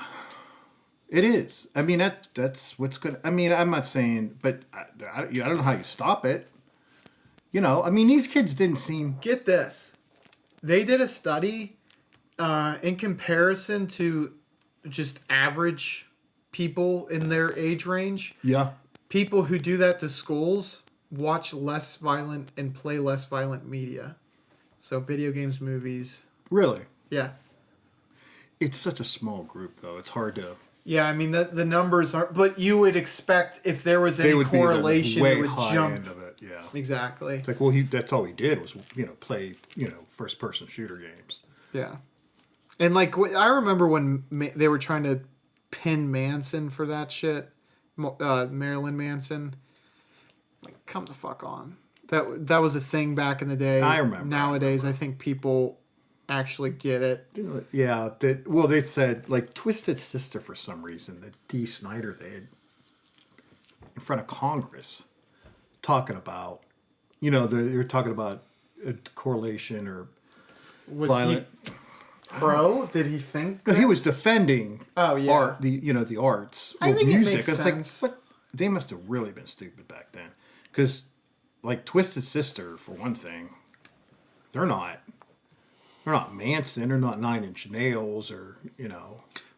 it is. I mean that's what's going. I mean, I'm not saying, but I don't know how you stop it. You know, I mean, these kids didn't seem. Get this. They did a study in comparison to just average people in their age range. Yeah. People who do that to schools watch less violent and play less violent media. So video games, movies. Really. Yeah. It's such a small group, though. It's hard to. Yeah, I mean, the numbers aren't... But you would expect if there was any correlation, be it would high jump. end of it. Yeah. Exactly. It's like, well, that's all he did was, play, first-person shooter games. Yeah. And, like, I remember when they were trying to pin Manson for that shit. Marilyn Manson. Like, come the fuck on. That was a thing back in the day. I remember. Nowadays, I think people actually get it. Yeah. They said, like, Twisted Sister, for some reason, that Dee Snider, they had in front of Congress talking about, they were talking about a correlation or Was violent. he pro? Did he think He was defending art, the arts, I think music. it makes It's sense. like, what? They must have really been stupid back then, because, like, Twisted Sister, for one thing, they're not Manson, they're not Nine Inch Nails, or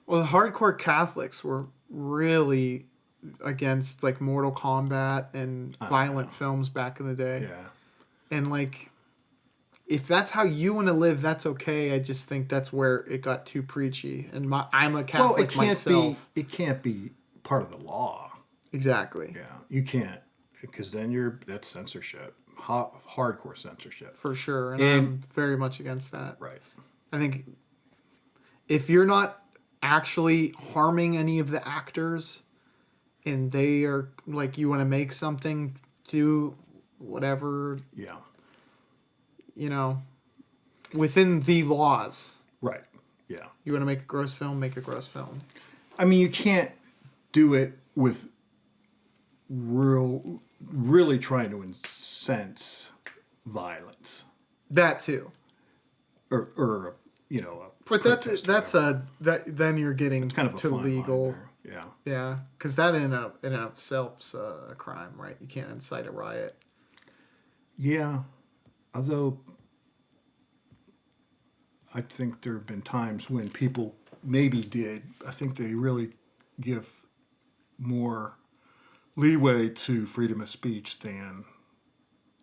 Well, the hardcore Catholics were really against like Mortal Kombat and violent films back in the day. yeah. And like, if that's how you want to live, that's okay. I just think that's where it got too preachy. And I'm a Catholic myself. It can't be part of the law. Exactly. Yeah, you can't, because then that's censorship, hardcore censorship. For sure. And And- I'm very much against that. Right. I think if you're not actually harming any of the actors and they are like, you want to make something, do whatever, Yeah. within the laws. Right. Yeah. You want to make a gross film, make a gross film. I mean, you can't do it with really trying to incense violence, That too. or a But then you're getting kind of a to fine legal. line there. Yeah. Yeah, because that in and of itself's a crime, right? You can't incite a riot. Yeah. Although I think there have been times when people maybe did. I think they really give more leeway to freedom of speech than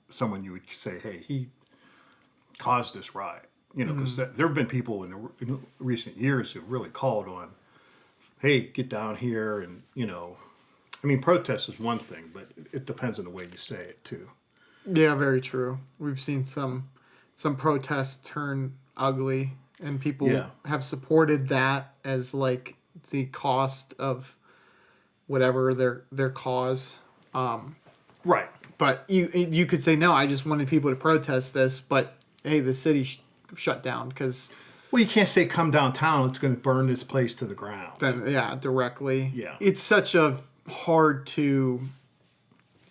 someone you would say, hey, he caused this riot. Because there have been people in recent years who've really called on, hey, get down here, and I mean, protest is one thing, but it depends on the way you say it too. Yeah, very true. We've seen some protests turn ugly, and people have supported that as like the cost of whatever their cause. Right. But you could say, no, I just wanted people to protest this, but hey, the city shut down because... Well, you can't say come downtown, it's going to burn this place to the ground. Then, yeah, directly. Yeah. It's such a hard to...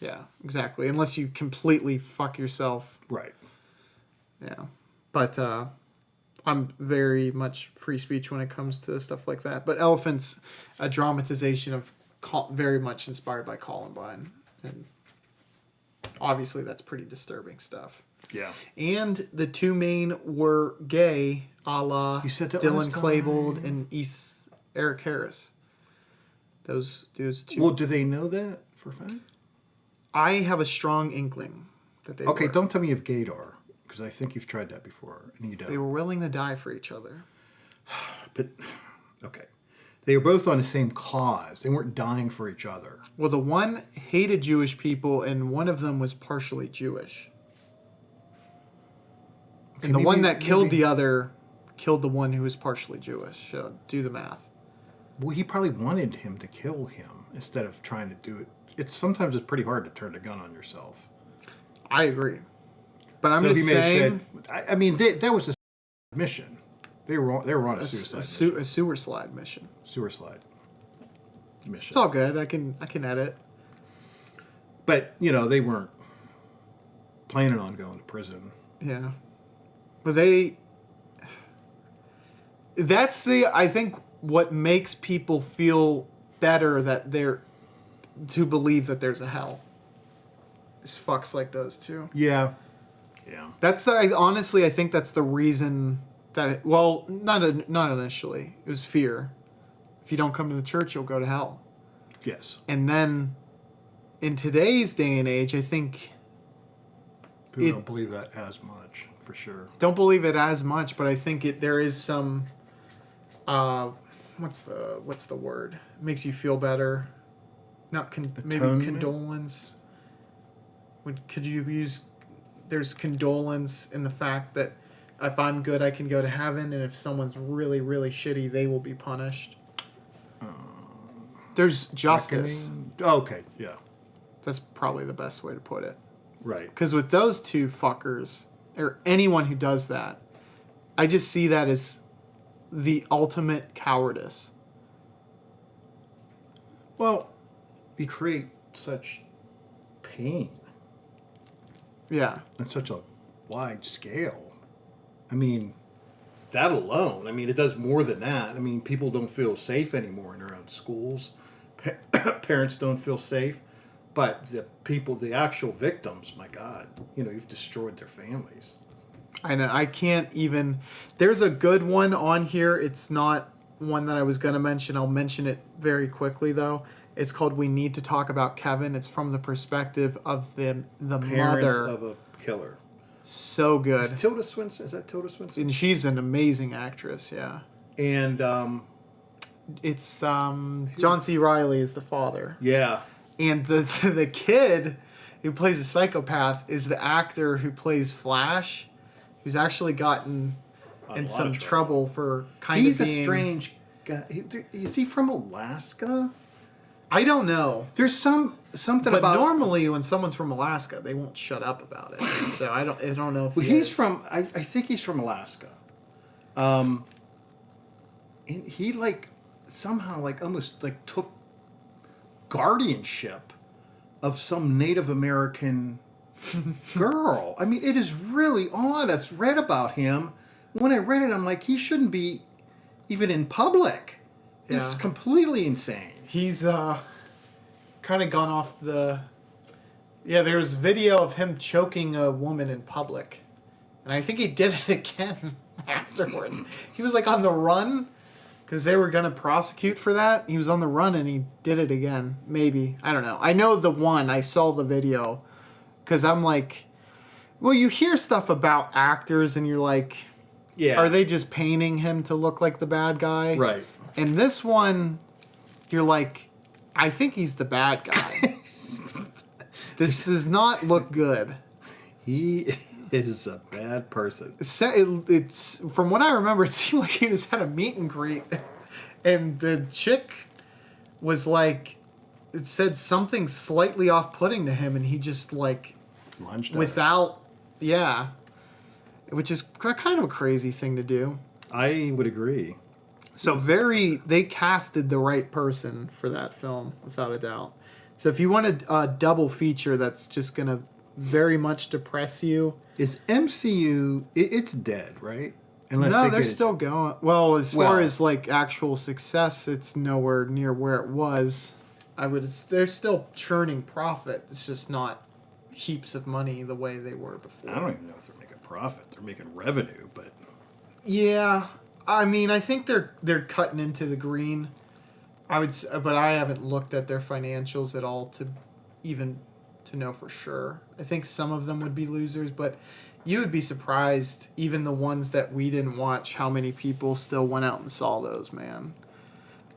Yeah, exactly. Unless you completely fuck yourself. Right. Yeah. But I'm very much free speech when it comes to stuff like that. But Elephant's a dramatization of very much inspired by Columbine. And obviously that's pretty disturbing stuff. Yeah. And the two main were gay, a la You said that Dylan last time. Klebold and Eric Harris. Those dudes two. Well, do they know that for a fact? I have a strong inkling that they Okay, were. don't tell me if gaydar, because I think you've tried that before, and you don't. They were willing to die for each other. But, okay. They were both on the same cause. They weren't dying for each other. Well, the one hated Jewish people, and one of them was partially Jewish. And the one that killed the other killed the one who was partially Jewish. So do the math. Well, he probably wanted him to kill him instead of trying to do it. Sometimes it's pretty hard to turn a gun on yourself. I agree. But I'm So just he may have saying... said, I mean, that was a mission. They were on a suicide mission. A sewer slide mission. Sewer slide. mission. It's all good. I can edit. But, you know, they weren't planning on going to prison. Yeah. But I think what makes people feel better that to believe that there's a hell is fucks like those two. Yeah. Yeah. Honestly, I think that's the reason that, not initially. It was fear. If you don't come to the church, you'll go to hell. Yes. And then in today's day and age, I think people don't believe that as much, for sure. Don't believe it as much, but I think there is some what's the word? It makes you feel better. Not maybe condolence. Could you use? There's condolence in the fact that if I'm good, I can go to heaven, and if someone's really, really shitty, they will be punished. There's justice. Okay, yeah. That's probably the best way to put it. Right. Because with those two fuckers, or anyone who does that, I just see that as the ultimate cowardice. Well, you create such pain. Yeah. On such a wide scale. I mean, that alone, it does more than that. People don't feel safe anymore in their own schools. Parents don't feel safe. But the actual victims, my God, you've destroyed their families. I know. I can't even... There's a good one on here. It's not one that I was going to mention. I'll mention it very quickly, though. It's called We Need to Talk About Kevin. It's from the perspective of the Parents mother of a killer. So good. Is Tilda Swinton? Is that Tilda Swinton? And she's an amazing actress, yeah. And it's John C. Reilly is the father. Yeah. And the kid who plays a psychopath is the actor who plays Flash, who's actually gotten in some trouble for He's a strange guy. Is he from Alaska? I don't know. There's something but about... normally when someone's from Alaska, they won't shut up about it. So I don't know if he's from... I think he's from Alaska. And he somehow almost took guardianship of some Native American girl. It is really odd. I've read about him. When I read it, I'm like, he shouldn't be even in public. He's completely insane. He's kind of gone off the... Yeah, there's video of him choking a woman in public. And I think he did it again afterwards. He was on the run because they were going to prosecute for that. He was on the run and he did it again. Maybe. I don't know. I know the one. I saw the video because I'm like... Well, you hear stuff about actors and you're like... Yeah. Are they just painting him to look like the bad guy? Right. And this one... You're like, I think he's the bad guy. This does not look good. He is a bad person. It's from what I remember, it seemed like he was at a meet and greet, and the chick was like, it said something slightly off-putting to him, and he just lunged without, yeah, which is kind of a crazy thing to do. I would agree. So they casted the right person for that film, without a doubt. So if you want a double feature that's just going to very much depress you. Is MCU, it's dead, right? No, they're still going. Well, as far as actual success, it's nowhere near where it was. They're still churning profit. It's just not heaps of money the way they were before. I don't even know if they're making profit. They're making revenue, but... Yeah. I think they're cutting into the green. But I haven't looked at their financials at all to know for sure. I think some of them would be losers, but you would be surprised, even the ones that we didn't watch, how many people still went out and saw those, man.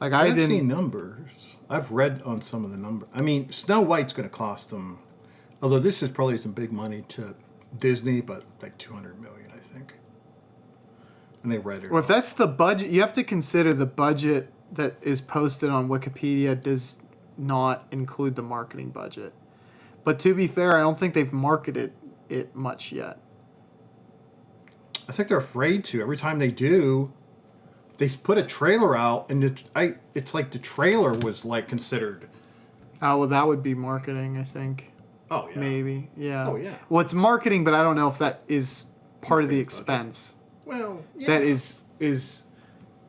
I've seen numbers. I've read on some of the numbers. Snow White's going to cost them, although this is probably some big money to Disney, but $200 million, I think. And they read it. Well, if that's the budget, you have to consider the budget that is posted on Wikipedia does not include the marketing budget. But to be fair, I don't think they've marketed it much yet. I think they're afraid to. Every time they do, they put a trailer out, and it's like the trailer was like considered. Oh, well, that would be marketing, I think. Oh yeah. Maybe, yeah. Oh, yeah. Well, it's marketing, but I don't know if that is part of the expense. Well, yeah. That is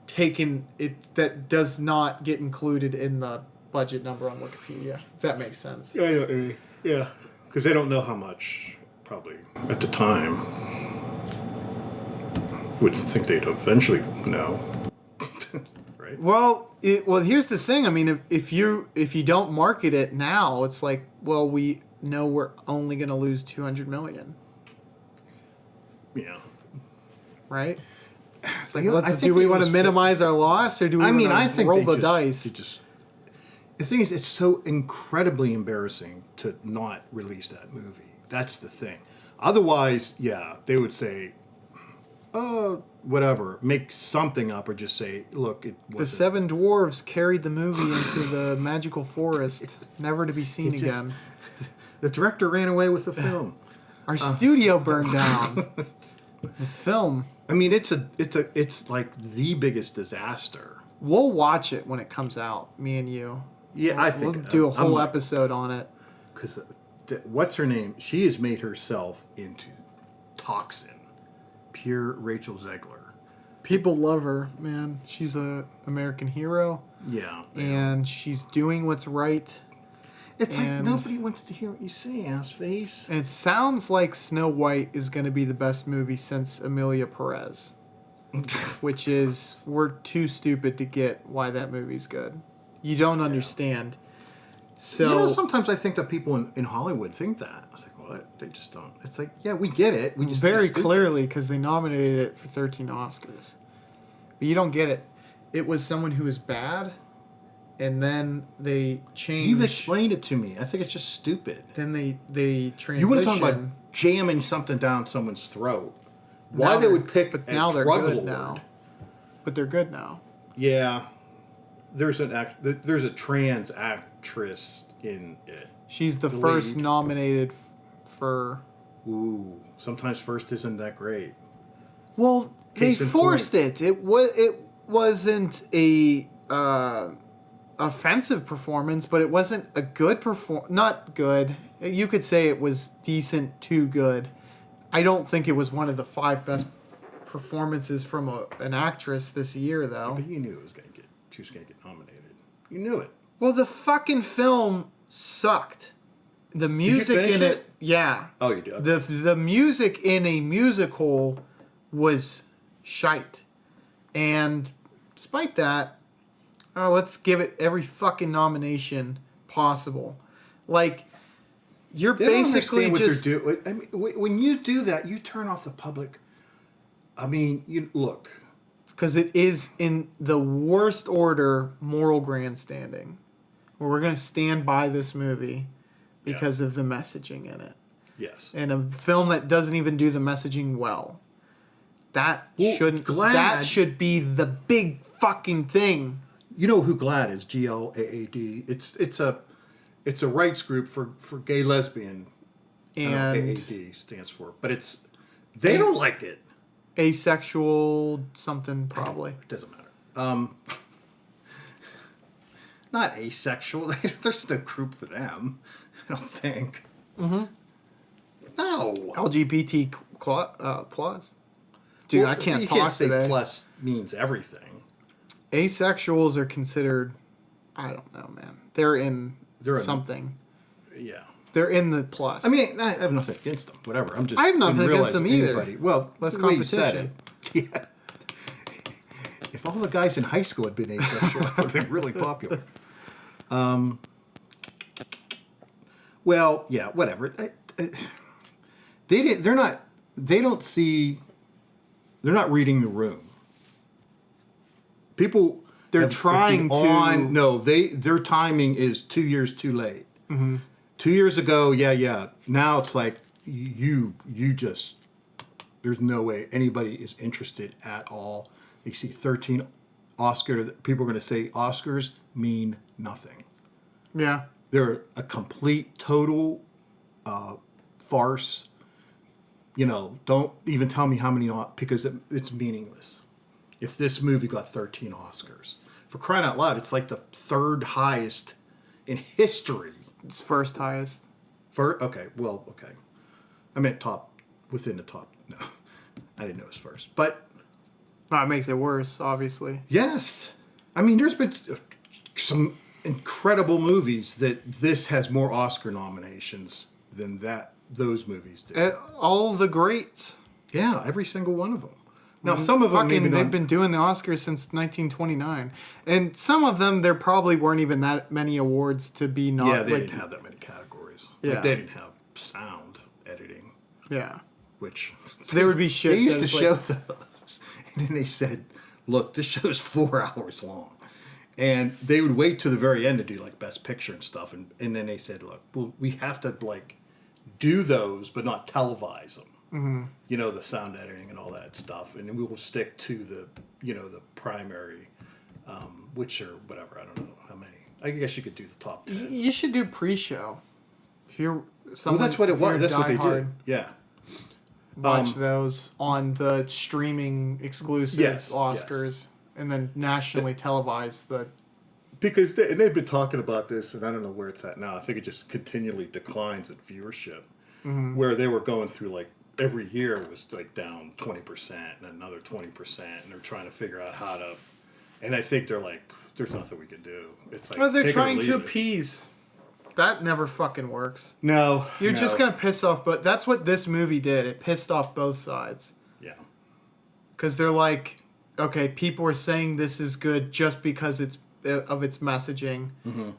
taken. That does not get included in the budget number on Wikipedia. If that makes sense. Yeah. Because they don't know how much, probably at the time. Would think they'd eventually know. Right. Well, here's the thing. I mean, if you don't market it now, it's like, well, we know we're only going to lose $200 million. Yeah. Right. It's like, I think do we want to was minimize our loss, or do we? I think roll they the just, dice. they just. The thing is, it's so incredibly embarrassing to not release that movie. That's the thing. Otherwise, yeah, they would say, "Oh, whatever, make something up," or just say, "Look, it wasn't." The seven dwarves carried the movie into the magical forest, never to be seen again. The director ran away with the film. Our studio burned down. The film. I mean, it's like the biggest disaster. We'll watch it when it comes out. Me and you. Yeah, I think we'll do a whole episode on it. Because what's her name? She has made herself into toxin. Pure Rachel Zegler. People love her, man. She's a American hero. Yeah. And she's doing what's right. It's like nobody wants to hear what you say, ass face. And it sounds like Snow White is going to be the best movie since Amelia Perez. Which is, we're too stupid to get why that movie's good. You don't understand. So sometimes I think that people in Hollywood think that. I was like, what? They just don't. It's like, yeah, we get it. We just very clearly, because they nominated it for 13 Oscars. But you don't get it. It was someone who was bad, and then they changed. You've explained it to me. I think it's just stupid. Then they transition. You want to talk about jamming something down someone's throat. Why they would pick but a now they're drug good lord. now. But they're good now. Yeah. There's a trans actress in it. She's the first lead. Nominated for... Ooh. Sometimes first isn't that great. Well, they forced it. It wasn't a offensive performance, but it wasn't a good not good. You could say it was decent to good. I don't think it was one of the 5 best performances from an actress this year, though. But you knew she was going to get nominated. You knew it. Well, the fucking film sucked. The music Did you finish in it, yeah. Oh, you did. Okay. The music in a musical was shite. And despite that, let's give it every fucking nomination possible. Like, you're basically just... I mean, when you do that, you turn off the public. I mean, look. Because it is in the worst order moral grandstanding. Where we're going to stand by this movie because of the messaging in it. Yes. And a film that doesn't even do the messaging well. That should be the big fucking thing. You know who GLAAD is? GLAAD. It's a rights group for gay lesbian. And AAD stands for, but they don't like it. Asexual something probably. It doesn't matter. Not asexual. There's no group for them. I don't think. Mm-hmm. No. LGBT plus. Dude, I can't talk can't say today. Plus means everything. Asexuals are considered, I don't know, man. They're in something. Yeah. They're in the plus. I mean, I have nothing against them. Whatever. I'm just. I have nothing against them either. Well, less the way you said competition. it. Yeah. If all the guys in high school had been asexual, it would have been really popular. Well, yeah, whatever. They're not reading the room. People, they're trying to. No, their timing is 2 years too late. Mm-hmm. 2 years ago, yeah. Now it's like you just. There's no way anybody is interested at all. You see 13 Oscar. People are going to say Oscars mean nothing. Yeah. They're a complete, total farce. You know, don't even tell me how many, because it's meaningless. if this movie got 13 Oscars. For crying out loud, it's like the third highest in history. It's first highest. Okay. I meant within the top. No, I didn't know it was first. But That makes it worse, obviously. yes. I mean, there's been some incredible movies that this has more Oscar nominations than those movies do. All the greats. Yeah, every single one of them. Now, some of them they've been doing the Oscars since 1929, and some of them there probably weren't even that many awards to be not. Yeah, they didn't have that many categories. Yeah. Like, they didn't have sound editing, Yeah, which so there would be shit. they used to that's show those, and then they said, "Look, this show's 4 hours long," and they would wait to the very end to do like Best Picture and stuff, and then they said, "Look, well, we have to like do those, but not televise them." Mm-hmm. You know, the sound editing and all that stuff, and then we will stick to the the primary, which are whatever, I don't know how many. I guess you could do the top 10. You should do pre-show. If you're Well, someone, that's what it if you're was. That's what they diehard, did. Yeah. Watch those on the streaming exclusive Yes, Oscars, and then nationally televise the. Because they've been talking about this, and I don't know where it's at now. I think it just continually declines in viewership. Mm-hmm. Where they were going through, like, every year was, like, down 20% and another 20%, and they're trying to figure out how to... And I think they're like, there's nothing we can do. It's like, Well, they're take it or trying leave to it. appease. That never fucking works. No. You're no. just going to piss off, but that's what this movie did. It pissed off both sides. Yeah. Because they're like, okay, people are saying this is good just because it's of its messaging,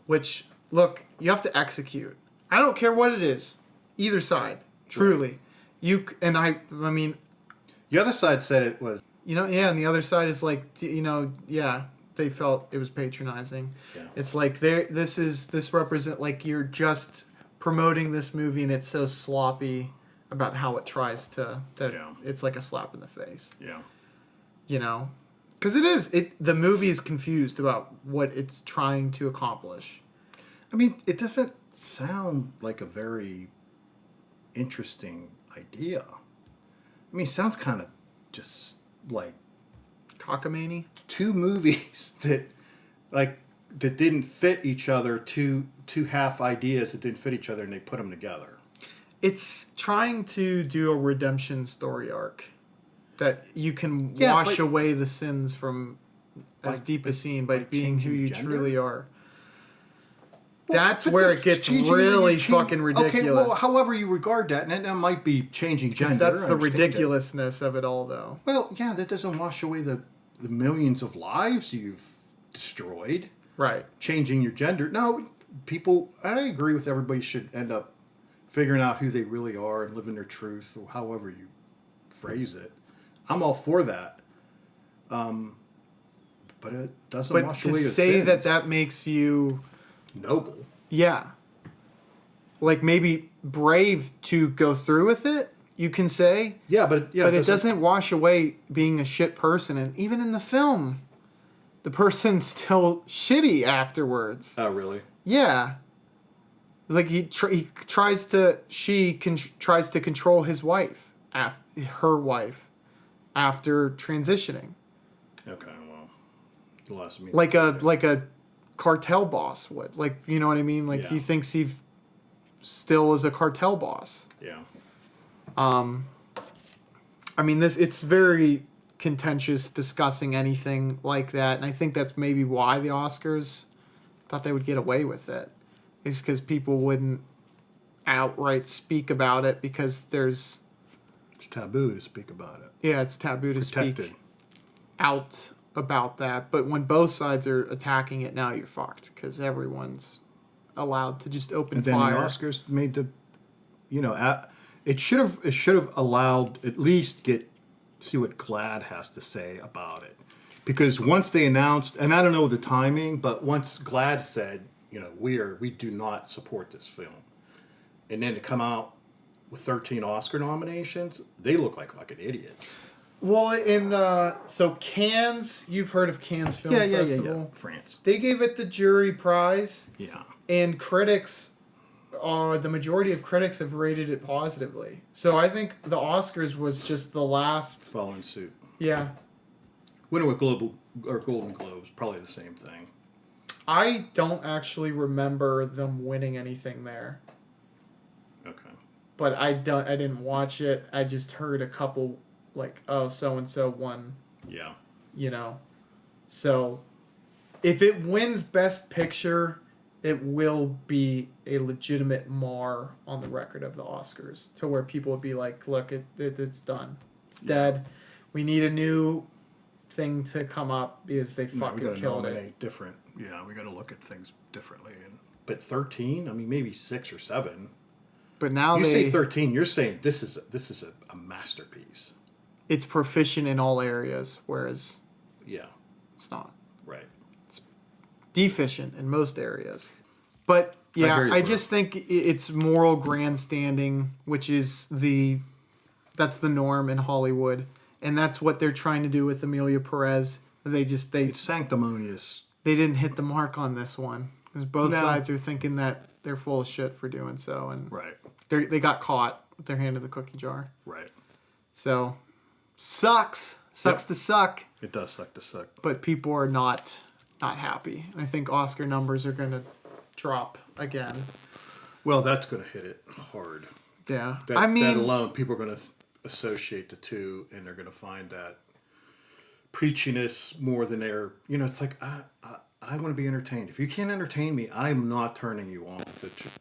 which, look, you have to execute. I don't care what it is. Either side. Truly. I mean... The other side said it was... and the other side is like, they felt it was patronizing. Yeah. It's like, this represent, like, you're just promoting this movie and it's so sloppy about how it tries to... It's like a slap in the face. Yeah. Because it is. The movie is confused about what it's trying to accomplish. I mean, it doesn't sound like a very interesting idea. I mean, it sounds kind of just like Cockamamie? two movies that didn't fit each other, two half ideas that didn't fit each other, and they put them together. It's trying to do a redemption story arc that you can wash away the sins from as deep as seen by being who you truly are. That's where it gets really fucking ridiculous. Okay, well, however you regard that, and that might be changing gender. That's the ridiculousness of it all, though. Well, yeah, that doesn't wash away the millions of lives you've destroyed. Right. Changing your gender. No, I agree with everybody should end up figuring out who they really are and living their truth, or however you phrase it. I'm all for that. But it doesn't wash away the sins. But to say that makes you... noble. Yeah. Like maybe brave to go through with it, you can say. Yeah, but it doesn't wash away being a shit person. And even in the film, the person's still shitty afterwards. Oh, really? Yeah. Like he tries to control his wife, her wife, after transitioning. Okay, well, the last meeting. Like a cartel boss would. Like, you know what I mean? Like, he thinks he still is a cartel boss. Yeah. I mean, it's very contentious discussing anything like that, and I think that's maybe why the Oscars thought they would get away with it, is because people wouldn't outright speak about it because it's taboo to speak about it. Yeah, it's taboo to speak out about that, but when both sides are attacking it, now you're fucked because everyone's allowed to just open fire. And then the Oscars made it should have allowed at least see what GLAAD has to say about it, because once they announced, and I don't know the timing, but once GLAAD said, we do not support this film, and then to come out with 13 Oscar nominations, they look like fucking idiots. Well, so Cannes, you've heard of Cannes Film Festival? Yeah. France. They gave it the jury prize. Yeah. And critics, the majority of critics have rated it positively. So I think the Oscars was just the last... Following suit. Yeah. winning with Global or Golden Globes, probably the same thing. I don't actually remember them winning anything there. Okay. But I didn't watch it. I just heard a couple like, oh, so and so won. Yeah. You know. So if it wins Best Picture, it will be a legitimate mar on the record of the Oscars, to where people would be like, look, it's done. It's dead. We need a new thing to come up because they fucking killed it. Different. Yeah, we got to look at things differently. But 13, I mean, maybe 6 or 7. But now you say 13, you're saying this is a masterpiece. It's proficient in all areas, whereas it's not. Right. It's deficient in most areas. But yeah, I just think it's moral grandstanding, which is that's the norm in Hollywood, and that's what they're trying to do with Emilia Perez. It's sanctimonious. They didn't hit the mark on this one because both sides are thinking that they're full of shit for doing so, and right. They got caught with their hand in the cookie jar. Right. So sucks to suck. It does suck to suck. But people are not happy. I think Oscar numbers are going to drop again. Well, that's going to hit it hard. Yeah. That alone, people are going to associate the two, and they're going to find that preachiness more than they're, it's like, I want to be entertained. If you can't entertain me, I'm not turning you on.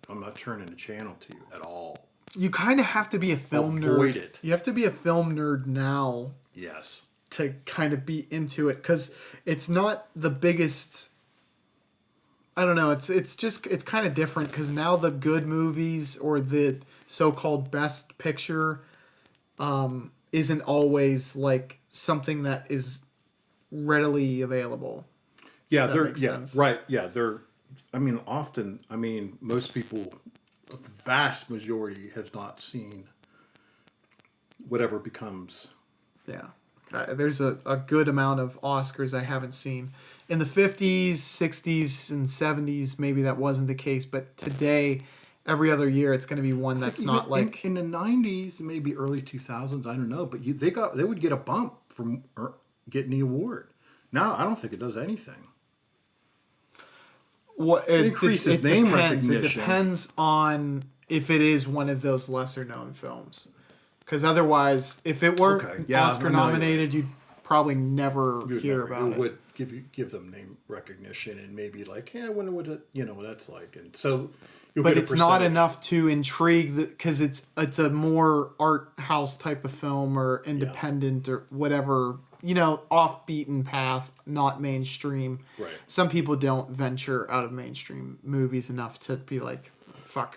I'm not turning the channel to you at all. You kind of have to be a film nerd. Avoid it. You have to be a film nerd now. Yes. To kind of be into it, because it's not the biggest. I don't know. It's kind of different, because now the good movies or the so-called best picture isn't always like something that is readily available. Yeah, right. Yeah, most people, a vast majority, has not seen whatever becomes. Yeah. There's a good amount of Oscars I haven't seen. In the 50s, 60s, and 70s, maybe that wasn't the case, but today, every other year, it's going to be one that's not like... In the 90s, maybe early 2000s, I don't know, but they would get a bump from getting the award. Now, I don't think it does anything. Well, it increases name recognition. It depends on if it is one of those lesser-known films. Because otherwise, if it weren't Oscar nominated, you'd probably never hear about it. It would give them name recognition and maybe like, I wonder what that's like. And so, but it's not enough to intrigue because it's a more art house type of film or independent or whatever, off beaten path, not mainstream. Right. Some people don't venture out of mainstream movies enough to be like, fuck,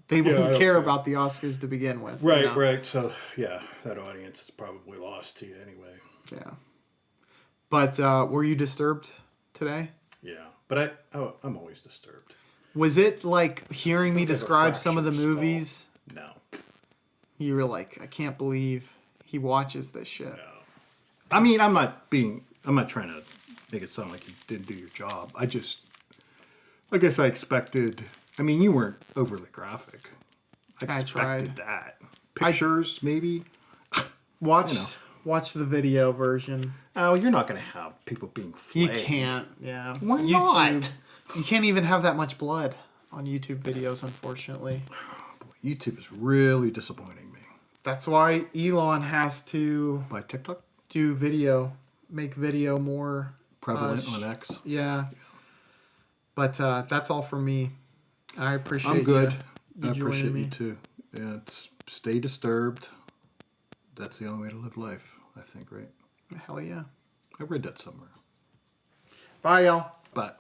they wouldn't care about the Oscars to begin with. Right, right. So, that audience is probably lost to you anyway. Yeah. But were you disturbed today? Yeah. But I'm always disturbed. Was it like hearing me describe some of the movies? No. You were like, I can't believe he watches this shit. No. I mean, I'm not trying to make it sound like you didn't do your job. I guess I expected... I mean, you weren't overly graphic. I expected that. Pictures, maybe. Watch the video version. Oh, you're not going to have people being flayed. You can't, yeah. Why not? You can't even have that much blood on YouTube videos, unfortunately. YouTube is really disappointing me. That's why Elon has to... By TikTok? Do video. Make video more... Prevalent on X? Yeah. But that's all for me. I appreciate I'm good. I appreciate you too. Yeah, stay disturbed. That's the only way to live life, I think, right? Hell yeah. I read that somewhere. Bye, y'all. Bye.